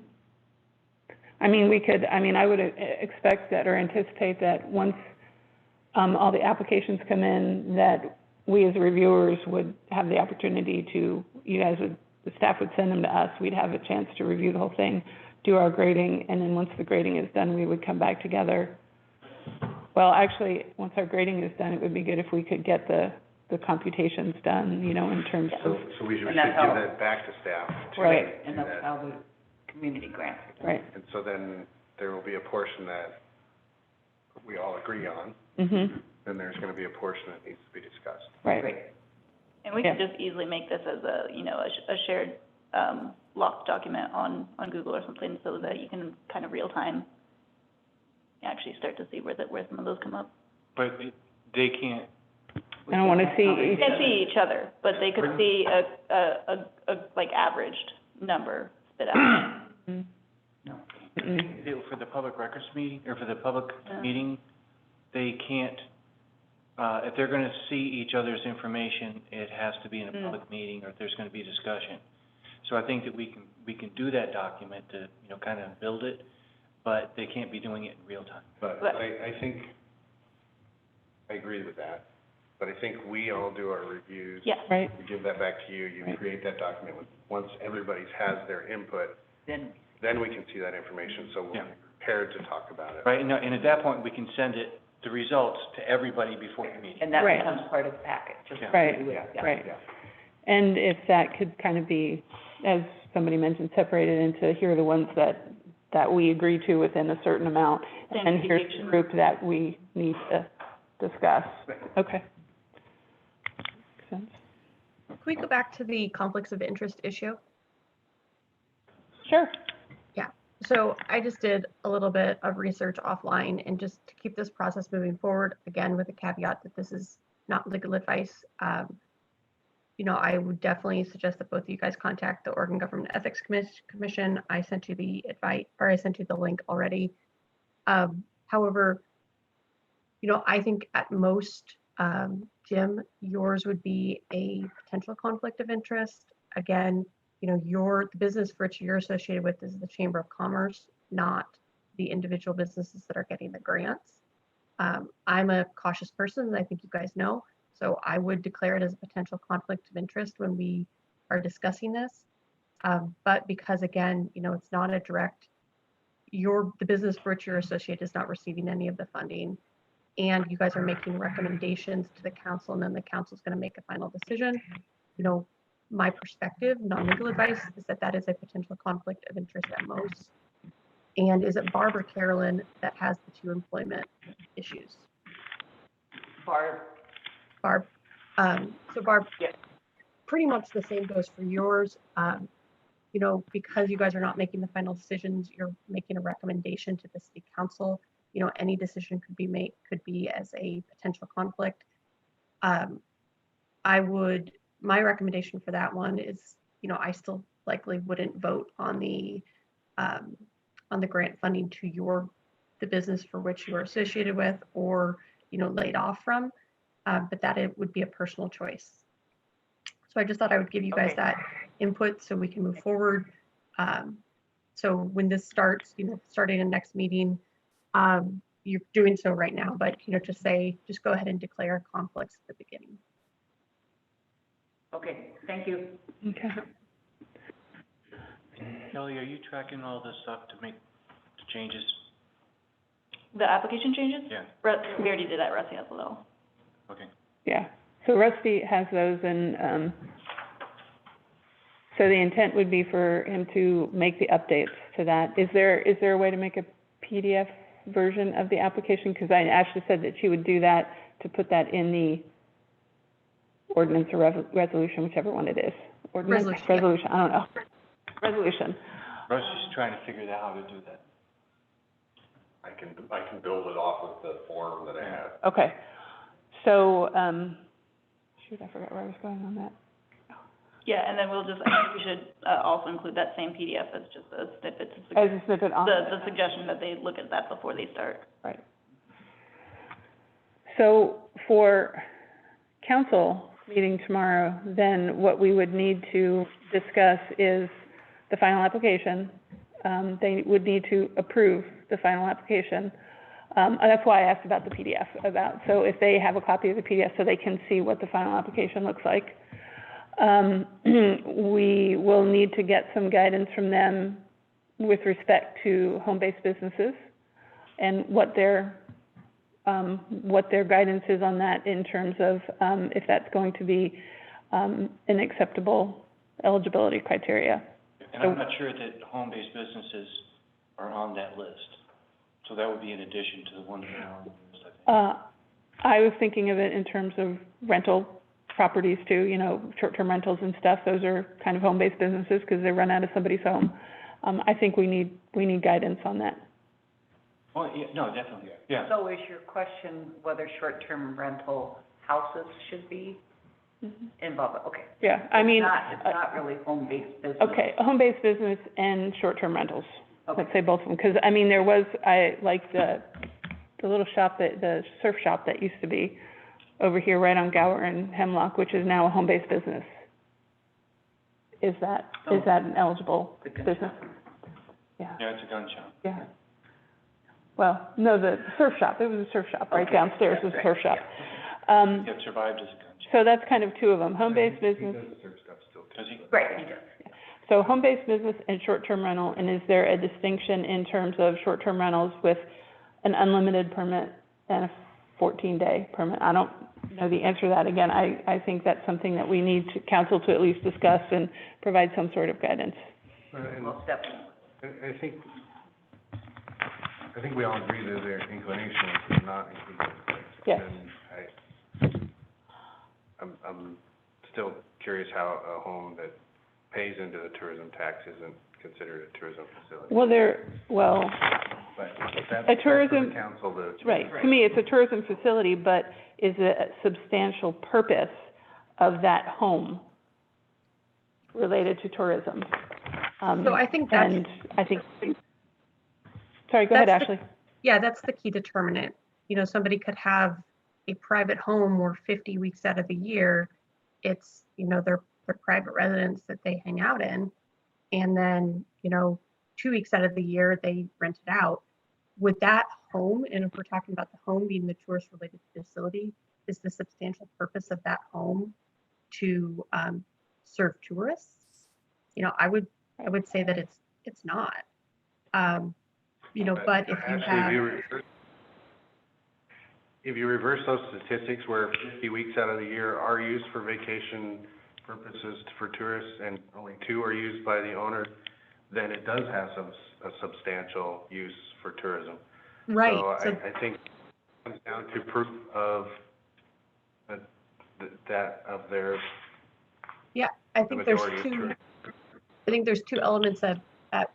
I would expect that or anticipate that once, all the applications come in, that we as reviewers would have the opportunity to, the staff would send them to us, we'd have a chance to review the whole thing, do our grading, and then once the grading is done, we would come back together. Well, actually, once our grading is done, it would be good if we could get the computations done, in terms of, So we should And give that's how- that back to staff to Right. do And that's that. how the community grants are done. right. And so then there will be a portion that we all agree on, then there's gonna be a portion that needs to be discussed. Right. Great. And we can just easily make this as a shared, locked document on Google or something so that you can kind of real time actually start to see where some of those come up. But they can't I don't wanna see They each can't see each other, but they could see a like averaged number spit out. Mm, No. mm, For the public records meeting, or for the public Yeah. meeting, they can't, if they're gonna see each other's information, it has to be in a Mm. public meeting, or if there's gonna be discussion. So I think that we can do that document to, kind of build it, but they can't be doing it in real time. But But- I think, I agree with that, but I think we all do our reviews. Yes, right, We give that back to you, you Right. create that document. Once everybody's has their input, Then, we can see that information, so we'll Yeah. be prepared to talk about it. Right, and at that point, we can send the results to everybody before the meeting. and that Right. becomes part of the packet, just. Yeah. Right. Yeah. right. Yeah. And if that could kind of be, as somebody mentioned, separated into, here are the ones that we agree to within a certain amount, and here's the Standardization. group that we need to discuss. Okay. Makes sense. Can we go back to the conflicts of interest issue? Sure. So I just did a little bit of research offline, and just to keep this process moving forward, again, with the caveat that this is not legal advice, I would definitely suggest that both of you guys contact the Oregon Government Ethics Commission. I sent you the I sent you the link already. However, I think at most, Jim, yours would be a potential conflict of interest. Again, the business for which you're associated with is the Chamber of Commerce, not the individual businesses that are getting the grants. I'm a cautious person, I think you guys know, so I would declare it as a potential conflict of interest when we are discussing this. But because again, it's not a direct, the business for which you're associated is not receiving any of the funding, and you guys are making recommendations to the council, and then the council's going to make a final decision. My perspective, non-legal advice, is that is a potential conflict of interest at most. And is it Barb or Carolyn that has the two employment issues? Barb, Barb. So Barb, Yeah. pretty much the same goes for yours. Because you guys are not making the final decisions, you're making a recommendation to the city council. Any decision could be as a potential conflict. My recommendation for that one is, I still likely wouldn't vote on the grant funding to the business for which you are associated with, or, laid off from, but that it would be a personal choice. So I just thought I would give you guys Okay. that input so we can move forward. So when this starts, starting in next meeting, you're doing so right now, but, just go ahead and declare conflicts at the beginning. okay, thank you. Okay. Kelly, are you tracking all this stuff to make the changes? the application changes? Yeah, We already did that, Rusty, as well. okay. Yeah, so Rusty has those, and, so the intent would be for him to make the updates to that. Is there a way to make a PDF version of the application? Because Ashley said that she would do that, to put that in the ordinance or resolution, whichever one it is. Ordinance, Resolution, yeah. resolution, I don't know. Resolution. Rusty's trying to figure out how to do that. I can build it off of the form that I have. Okay, so, shoot, I forgot where I was going on that. Yeah, and then I think we should, also include that same PDF as just a snippet, As a snippet on. the suggestion that they look at that before they start. Right. So for council meeting tomorrow, then what we would need to discuss is the final application. They would need to approve the final application. And that's why I asked about the PDF, so if they have a copy of the PDF so they can see what the final application looks like. We will need to get some guidance from them with respect to home-based businesses and what their guidance is on that in terms of, if that's going to be, an acceptable eligibility criteria. And I'm not sure that home-based businesses are on that list. So that would be in addition to the ones that are on the list, I think. I was thinking of it in terms of rental properties too, short-term rentals and stuff. Those are kind of home-based businesses because they run out of somebody's home. I think we need guidance on that. Oh, yeah, no, definitely, yeah. So is your question whether short-term rental houses should be involved, okay. Yeah, I mean, It's not really home-based business. okay, home-based business and short-term rentals. Okay. Let's say both of them, because, I mean, there was, I like the little shop the surf shop that used to be over here right on Gower and Hemlock, which is now a home-based business. Is that an eligible The gun business? shop. Yeah, Yeah, it's a gun shop. yeah. Well, no, the surf shop, it was a surf shop, right Okay, downstairs was a surf shop. Yeah, it survived as a gun shop. So that's kind of two of them, home-based business. He does the surf stuff still, too. Does he? Right, he does. So home-based business and short-term rental, and is there a distinction in terms of short-term rentals with an unlimited permit and a 14-day permit? I don't know the answer to that. Again, I think that's something that we need council to at least discuss and provide some sort of guidance. And Most definitely. I think we all agree that their inclination is to not include those things. Yes. And I'm still curious how a home that pays into the tourism tax isn't considered a tourism facility. But But that's a for tourism- the council to. right, to me, it's a tourism facility, but is a substantial purpose of that home related to tourism? So I think that's, And I think, sorry, go ahead, That's the- Ashley. yeah, that's the key determinant. You know, somebody could have a private home where 50 weeks out of the year, it's, their private residence that they hang out in. And then, 2 weeks out of the year, they rent it out. With that home, and if we're talking about the home being the tourist-related facility, is the substantial purpose of that home to serve tourists? I would say that it's not. But if you Actually, have, if you reverse those statistics where 50 weeks out of the year are used for vacation purposes for tourists and only 2 are used by the owner, then it does have a substantial use for tourism. right, So I think it comes down to proof of that of their, I the think there's majority of two. tourists. I think there's 2 elements that, I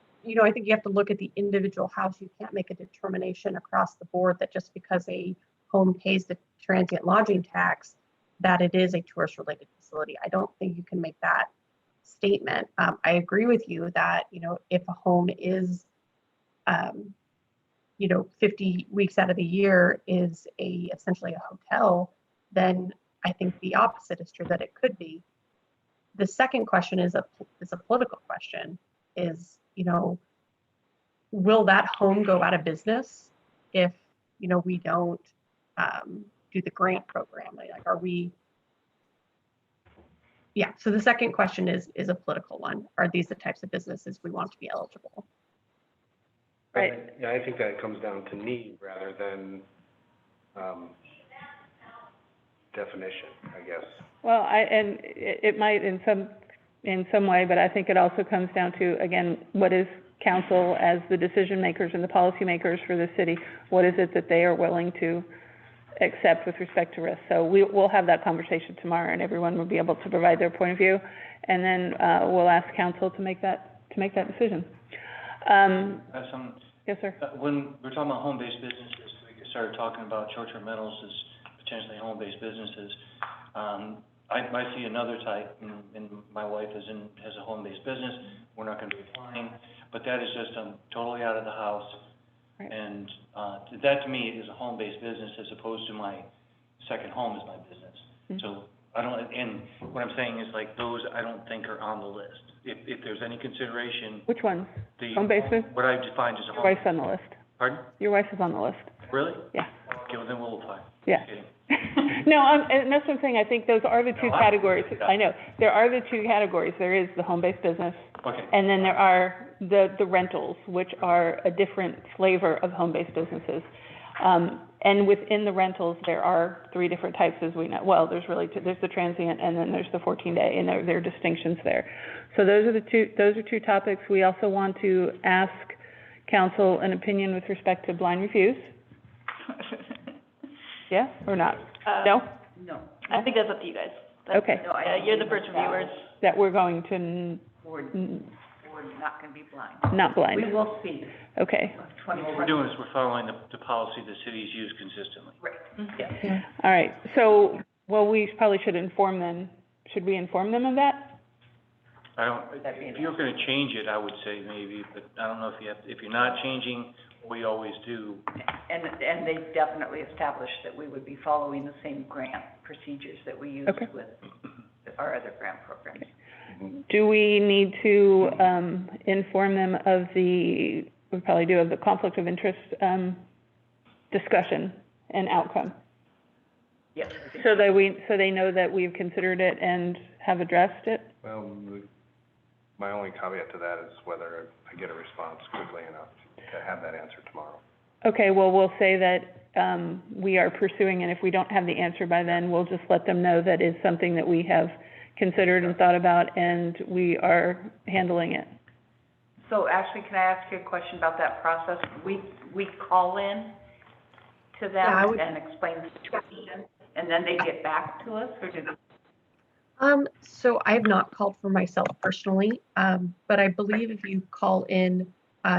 think you have to look at the individual house. You can't make a determination across the board that just because a home pays the transient lodging tax, that it is a tourist-related facility. I don't think you can make that statement. I agree with you that, if a home is, 50 weeks out of the year is essentially a hotel, then I think the opposite is true, that it could be. The second question is a political question, is, will that home go out of business if, we don't do the grant program? Like, are we? Yeah, so the second question is a political one. Are these the types of businesses we want to be eligible? Right. Yeah, I think that comes down to need rather than, definition, I guess. Well, and it might in some way, but I think it also comes down to, again, what is council as the decision makers and the policy makers for the city, what is it that they are willing to accept with respect to risk? So we'll have that conversation tomorrow, and everyone will be able to provide their point of view, and then we'll ask council to make that decision. Yes, sir. When we're talking about home-based businesses, we started talking about short-term rentals as potentially home-based businesses. I see another type, and my wife has a home-based business. We're not gonna be applying, but that is just, totally out of the house. Right. And, that to me is a home-based business as opposed to my second home is my business. Mhm. So and what I'm saying is like those I don't think are on the list. If there's any consideration, Which ones? the. Home-based business? What I've defined as a Your home. wife's on the list. Pardon? Your wife is on the list. Really? Yeah. Okay, well then we'll apply. Yeah. Just kidding. No, and that's what I'm saying. I think those are the two No, categories. I know. There are the two categories. There is the home-based business, Okay. and then there are the rentals, which are a different flavor of home-based businesses. And within the rentals, there are 3 different types, as we know. Well, there's the transient, and then there's the 14-day, and there are distinctions there. So those are 2 topics. We also want to ask council an opinion with respect to blind reviews. Yeah, or not? No? No. I think that's up to you guys. That's- Okay. No, I Yeah, don't you're the think first that reviewers. That we're going to We're not gonna be blind. not blind. We will see. Okay. What we're doing is we're following the policy the cities use consistently. Right, Mhm. yeah. All right. So Well, we probably should inform them. Should we inform them of that? I don't, if you're gonna change it, I would say maybe, but I don't know if you have, if you're not changing, we always do. And they definitely established that we would be following the same grant procedures that we use Okay. with our other grant programs. Do we need to, inform them of we probably do, of the conflict of interest, discussion and outcome? Yes, I think. So they know that we've considered it and have addressed it? Well, my only caveat to that is whether I get a response quickly enough to have that answer tomorrow. Okay, well, we'll say that, we are pursuing, and if we don't have the answer by then, we'll just let them know that it's something that we have considered and thought about, and we are handling it. So Ashley, can I ask you a question about that process? We call in to them Yeah, I would- and explain the situation, and then they get back to us, or do they? So I have not called for myself personally, but I believe if you call in,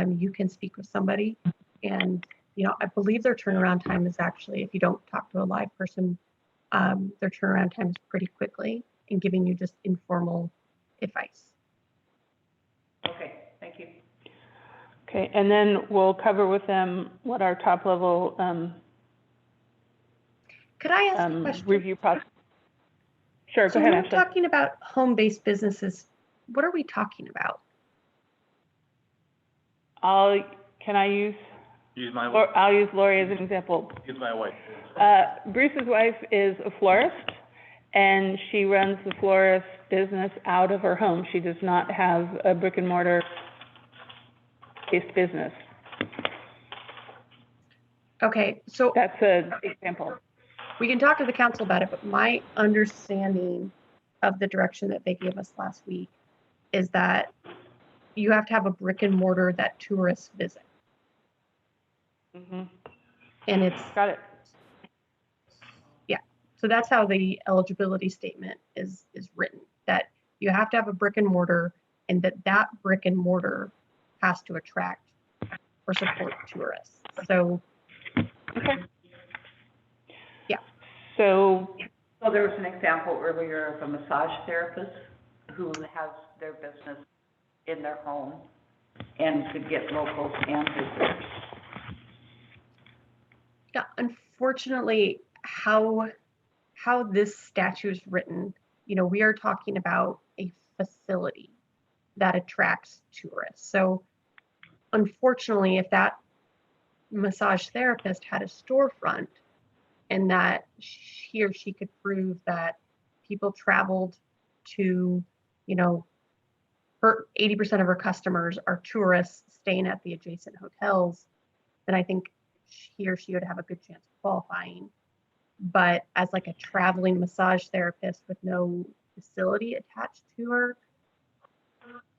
you can speak with somebody. And, you know, I believe their turnaround time is actually, if you don't talk to a live person, their turnaround time is pretty quickly in giving you just informal advice. Okay, thank you. Okay, and then we'll cover with them what our top level, Could I ask a question? review process. Sure, So go when ahead, we're Ashley. talking about home-based businesses, what are we talking about? Can I use, Use my, or I'll use Lori as an example. use my wife. Bruce's wife is a florist, and she runs the florist business out of her home. She does not have a brick and mortar based business. Okay, so That's an example. we can talk to the council about it, but my understanding of the direction that they gave us last week is that you have to have a brick and mortar that tourists visit. Mm-hmm. And it's, Got it. so that's how the eligibility statement is written, that you have to have a brick and mortar and that brick and mortar has to attract or support tourists. So, Okay. Yeah. So, So there was an example earlier of a massage therapist who has their business in their home and could get locals and visitors. yeah, unfortunately, how this statute is written, you know, we are talking about a facility that attracts tourists. So unfortunately, if that massage therapist had a storefront and that he or she could prove that people traveled to, you know, her 80% of her customers are tourists staying at the adjacent hotels, then I think he or she would have a good chance of qualifying. But as like a traveling massage therapist with no facility attached to her,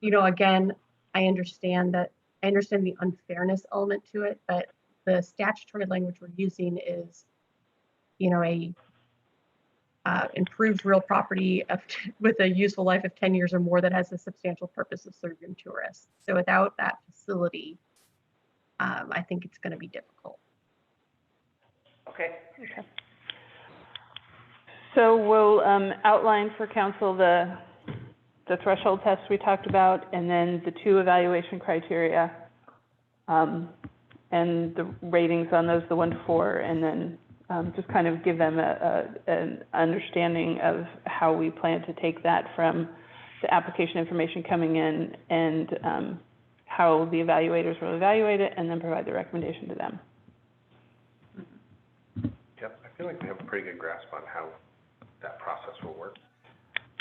you know, again, I understand the unfairness element to it, but the statutory language we're using is, you know, a improved real property with a useful life of 10 years or more that has a substantial purpose of serving tourists. So without that facility, I think it's going to be difficult. Okay. so we'll, outline for council the threshold test we talked about, and then the 2 evaluation criteria, and the ratings on those, the 1 to 4, and then, just kind of give them an understanding of how we plan to take that from the application information coming in and, how the evaluators will evaluate it, and then provide the recommendation to them. Yep, I feel like we have a pretty good grasp on how that process will work.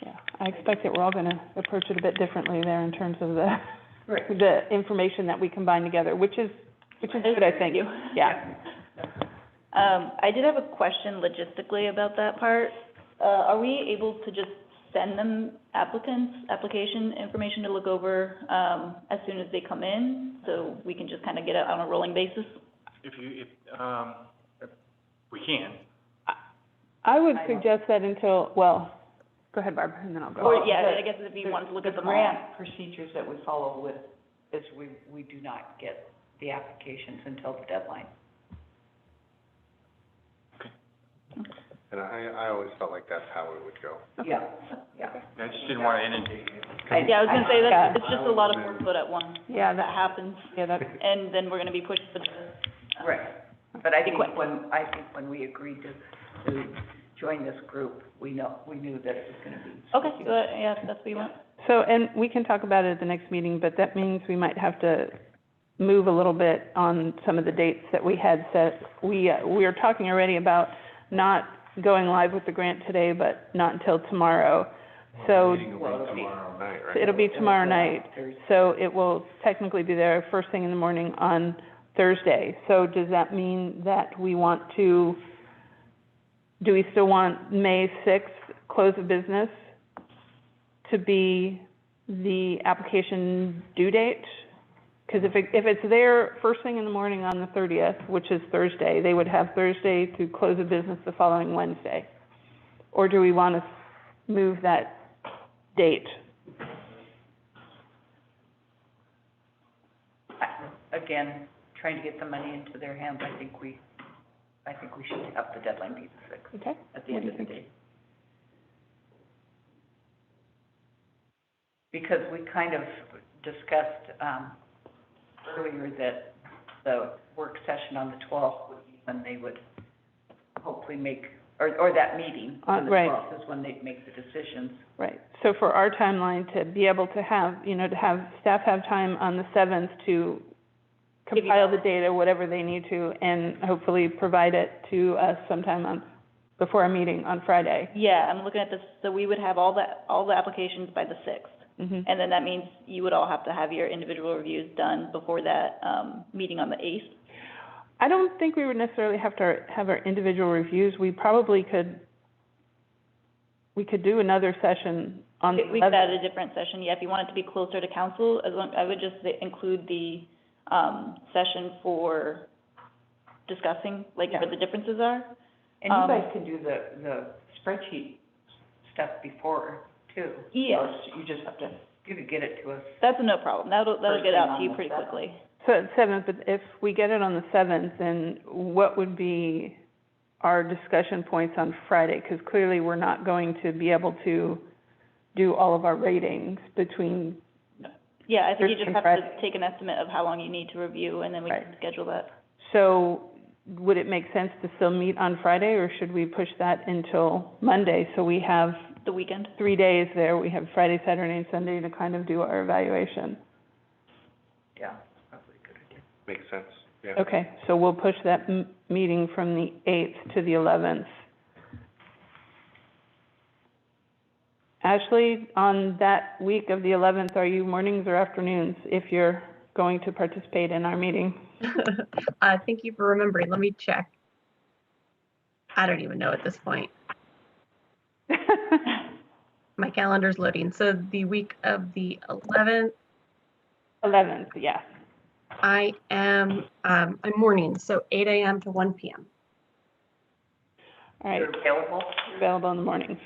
Yeah, I expect that we're all gonna approach it a bit differently there in terms of the, Right. the information that we combine together, which is good, I think. Yeah. I did have a question logistically about that part. Are we able to just send them application information to look over, as soon as they come in? So we can just kind of get it on a rolling basis? If we can. I would suggest that until, well, go ahead, Barb, and then I'll go. Or, yeah, I guess if you want to look at The them all. grant procedures that we follow with is we do not get the applications until the deadline. And I always felt like that's how it would go. Yeah, yeah. I just didn't want to inundate you. Yeah, I was gonna say, Yeah. that's, it's just a lot of workload at once. Yeah, That happens, Yeah, that, and then we're gonna be pushed for the, Right. But I think Equi- when we agreed to join this group, we knew that it was gonna be. okay, so, yeah, that's what you want. so, and we can talk about it at the next meeting, but that means we might have to move a little bit on some of the dates that we had set. We are talking already about not going live with the grant today, but not until tomorrow. So Meeting will be tomorrow night, right? it'll be tomorrow night. Thursday. So it will technically be there first thing in the morning on Thursday. So does that mean that we want to, do we still want May 6th, close of business, to be the application due date? Because if it's there first thing in the morning on the 30th, which is Thursday, they would have Thursday to close of business the following Wednesday. Or do we want to move that date? Again, trying to get the money into their hands, I think we should have the deadline be the 6th Okay? at the What end do of you the day. Because we kind of discussed, earlier that the work session on the 12th would be when they would hopefully make, or that meeting on the Right. 12th is when they'd make the decisions. Right. So for our timeline to be able to have, to have staff have time on the 7th to compile the data, whatever they need to, and hopefully provide it to us sometime before our meeting on Friday. Yeah, I'm looking at this, so we would have all the applications by the 6th. Mhm. And then that means you would all have to have your individual reviews done before that, meeting on the 8th. I don't think we would necessarily have to have our individual reviews. We probably could do another session on the We could 11th. add a different session, yeah, if you want it to be closer to council, I would just include the, session for discussing, like, where the differences are. And you guys can do the spreadsheet stuff before, too. Yes. Or you just have to, you could get it to us. That's no problem, that'll First get thing out on to you the pretty 7th. quickly. So at 7th, but if we get it on the 7th, then what would be our discussion points on Friday? Because clearly we're not going to be able to do all of our ratings between, Yeah, I think you Thursday just and have Friday. to take an estimate of how long you need to review, and then we Right. can schedule that. so would it make sense to still meet on Friday, or should we push that until Monday? So we have The weekend? 3 days there, we have Friday, Saturday, and Sunday to kind of do our evaluation. Yeah, probably a good idea. Makes sense, yeah. Okay, so we'll push that meeting from the 8th to the 11th. Ashley, on that week of the 11th, are you mornings or afternoons if you're going to participate in our meeting? Thank you for remembering. Let me check. I don't even know at this point. My calendar's loading. So the week of the 11th, 11th, yeah. I am, I'm morning, so 8 a.m. to 1 p.m. All right, You're available? available in the mornings.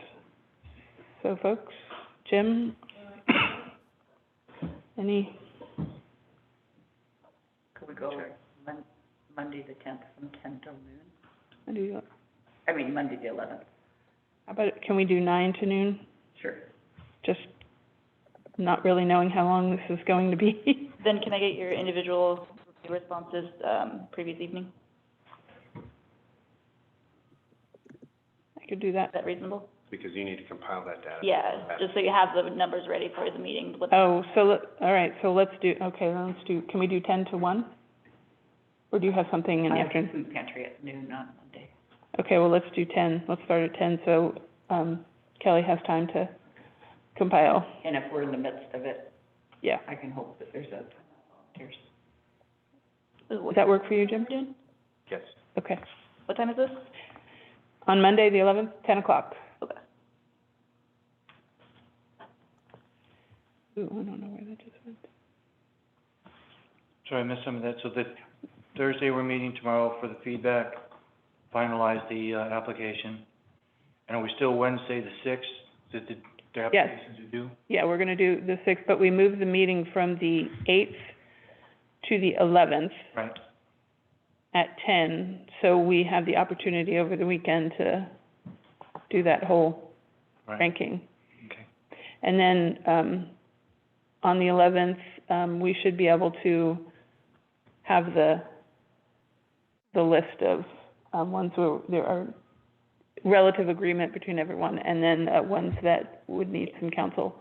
So folks, Jim? Any, Could we go Monday the 10th from 10 till noon? Monday the 11th. how about, can we do 9 to noon? Sure. Just not really knowing how long this is going to be. Then can I get your individual responses, previous evening? I could do that. Is that reasonable? Because you need to compile that data. Yeah, just so you have the numbers ready for the meeting. Oh, so, all right, so let's do, can we do 10 to 1? Or do you have something in the I have afternoon? food pantry at noon on Monday. Okay, well, let's do 10, let's start at 10, so, Kelly has time to compile. And if we're in the midst of it, Yeah. I can hope that there's volunteers. Does that work for you, Jim? Yes. Okay. What time is this? On Monday, the 11th, 10 o'clock. Okay. Ooh, I don't know where that just went. Sorry, I missed some of that. So the Thursday, we're meeting tomorrow for the feedback, finalize the, application. And are we still Wednesday, the 6th, that the applications are due? Yeah, we're gonna do the 6th, but we moved the meeting from the 8th to the 11th Right. at 10, so we have the opportunity over the weekend to do that whole Right. ranking. Okay. And then, on the 11th, we should be able to have the list of, ones where there are relative agreement between everyone, and then, ones that would need some counsel.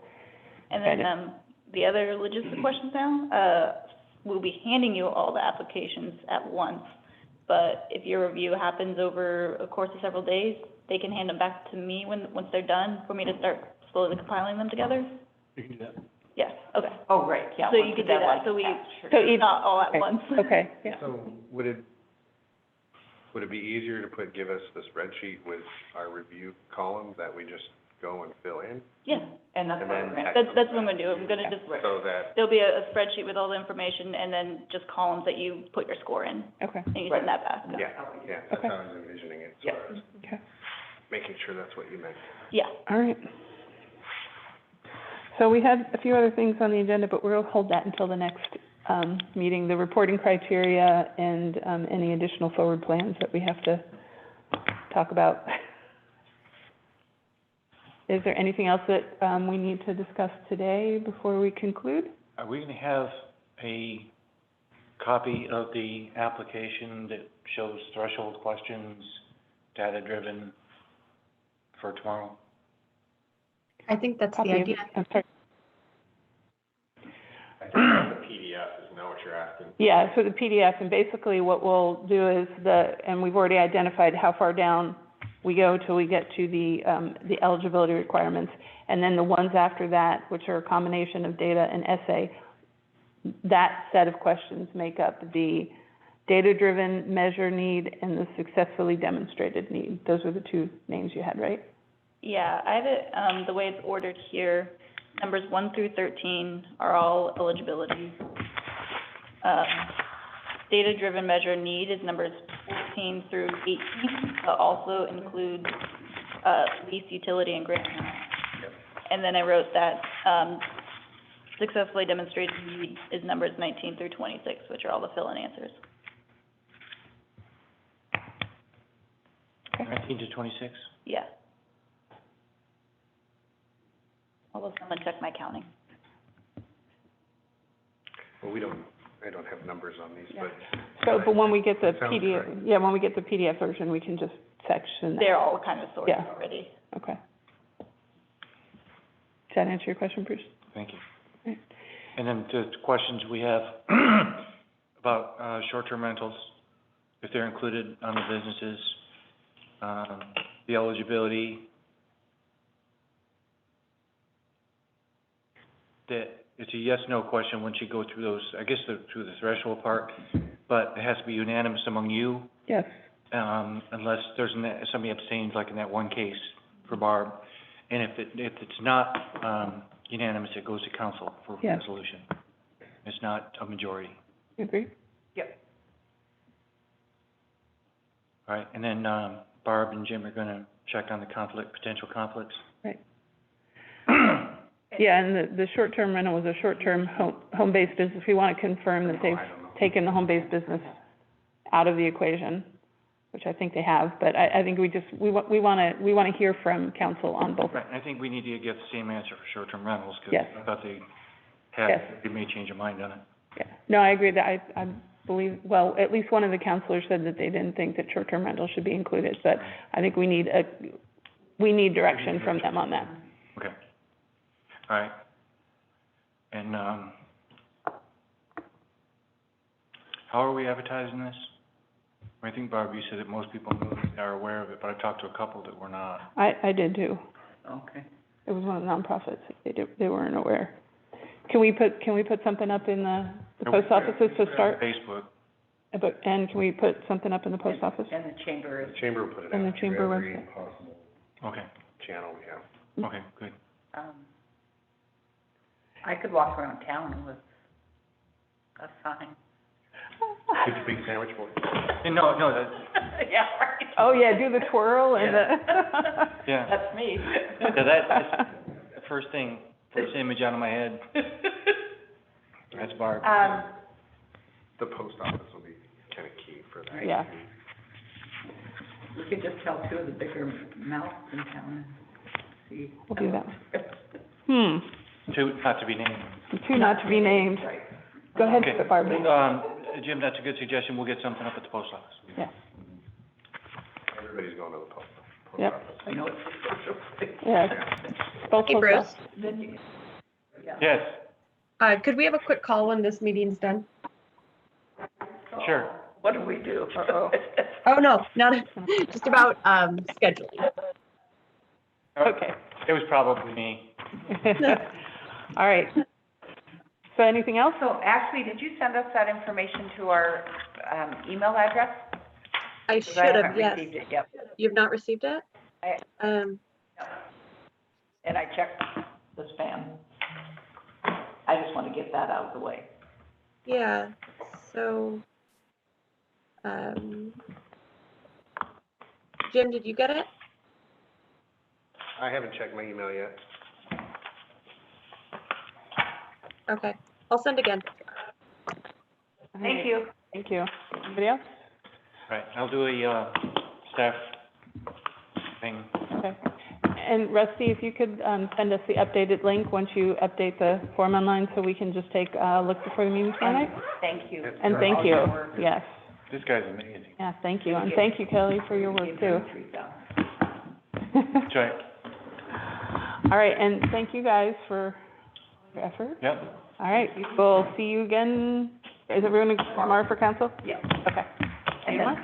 And then, the other logistic questions now, we'll be handing you all the applications at once. But if your review happens over a course of several days, they can hand them back to me once they're done, for me to start slowly compiling them together? You can do that. Yes, okay. Oh, right, yeah. So once you the could do that, deadline so we, passed, sure. So each, not all at okay, once. okay, yeah. So would it be easier to give us the spreadsheet with our review column that we just go and fill in? Yeah, And that's And what then we're gonna. that's what I'm gonna do, I'm gonna just, So that, there'll be a spreadsheet with all the information, and then just columns that you put your score in, Okay, and you send that back. yeah, that's Okay. how I was envisioning it, as Yeah. far as okay, making sure that's what you meant. Yeah, all right. So we had a few other things on the agenda, but we'll hold that until the next, meeting, the reporting criteria and, any additional forward plans that we have to talk about. Is there anything else that, we need to discuss today before we conclude? Are we gonna have a copy of the application that shows threshold questions, data-driven, for tomorrow? I think that's the Copy of- idea. I'm sorry. I think that's the PDF, isn't that what you're asking? Yeah, so the PDF, and basically what we'll do is and we've already identified how far down we go till we get to the eligibility requirements. And then the ones after that, which are a combination of data and essay, that set of questions make up the data-driven measure need and the successfully demonstrated need. Those are the two names you had, right? yeah, I have it, the way it's ordered here, numbers 1 through 13 are all eligibility. Data-driven measure need is numbers 14 through 18, but also includes, lease, utility, and grant amount. And then I wrote that, successfully demonstrated need is numbers 19 through 26, which are all the fill-in answers. 19 to 26? Yeah. Although someone check my counting. Well, I don't have numbers on these, Yeah. but. So, but when we get the Sounds PDF, right. yeah, when we get the PDF version, we can just section that. They're all kind of sorted Yeah. already. Okay. Does that answer your question, Bruce? Thank you. Right. And then the questions we have about, short-term rentals, if they're included on the businesses, the eligibility, that it's a yes/no question once you go through those, I guess, through the threshold part, but it has to be unanimous among you, Yes, unless there's somebody abstains, like in that one case for Barb. And if it's not, unanimous, it goes to council for Yeah. resolution. It's not a majority. you agree? Yep. All right, and then, Barb and Jim are gonna check on the potential conflicts. Right. Yeah, and the short-term rental was a short-term home-based business. We want to confirm that they've taken the home-based business out of the equation, which I think they have, but I think we want to hear from council on both. Right, I think we need to get the same answer for short-term rentals, because Yes. I thought they Yes. they may change their mind on it. Yeah, no, I agree that I believe, well, at least one of the counselors said that they didn't think that short-term rental should be included, but I think we need direction from them on that. Okay. All right. And, how are we advertising this? I think, Barb, you said that most people are aware of it, but I talked to a couple that were not. I did too. Okay. It was one of the nonprofits. They weren't aware. Can we put something up in the post offices to start? Facebook. And can we put something up in the post office? And the chamber is, The chamber will put it And the out chamber through every website. possible Okay, channel we have. okay, good. I could walk around town with a sign. Get the big sandwich board. Hey, no, that's, Yeah, right. Oh, yeah, do the twirl and the. yeah. That's me. Yeah, that's the first image out of my head. That's Barb. The post office will be kind of key for that. Yeah. could just tell two of the bigger mouths in town and see. We'll do that. Two, not to be named. Two not to be named. Right. Go ahead, Okay. Barbara. Jim, that's a good suggestion. We'll get something up at the post office. Yeah, Everybody's going to the post Yep. office. I know it's a social thing. yeah. Both Hey, post Bruce. office. Then you, yeah. Yes, Could we have a quick call when this meeting's done? sure. What do we do? Oh, no, not, just about, scheduling. Okay. It was probably me. All right. So anything else? So Ashley, did you send us that information to our, email address? I 'Cause should have, haven't yes. received it yet. You've not received it? I- Um, And I checked the spam. I just want to get that out of the way. yeah, so, Jim, did you get it? I haven't checked my email yet. Okay, I'll send again. Thank you. Thank you. Anybody else? Right, I'll do a, staff thing. Okay. And Rusty, if you could, send us the updated link once you update the form online, so we can just take a look before the meeting tomorrow night? Thank you. And for thank all you, your work. yes. This guy's amazing. Yeah, thank you. And thank you, Kelly, for your work Give too. them 3,000. That's right. All right, and thank you guys for your effort. Yep. All right, we'll see you again. Is everyone tomorrow for council? Yeah. Okay. And then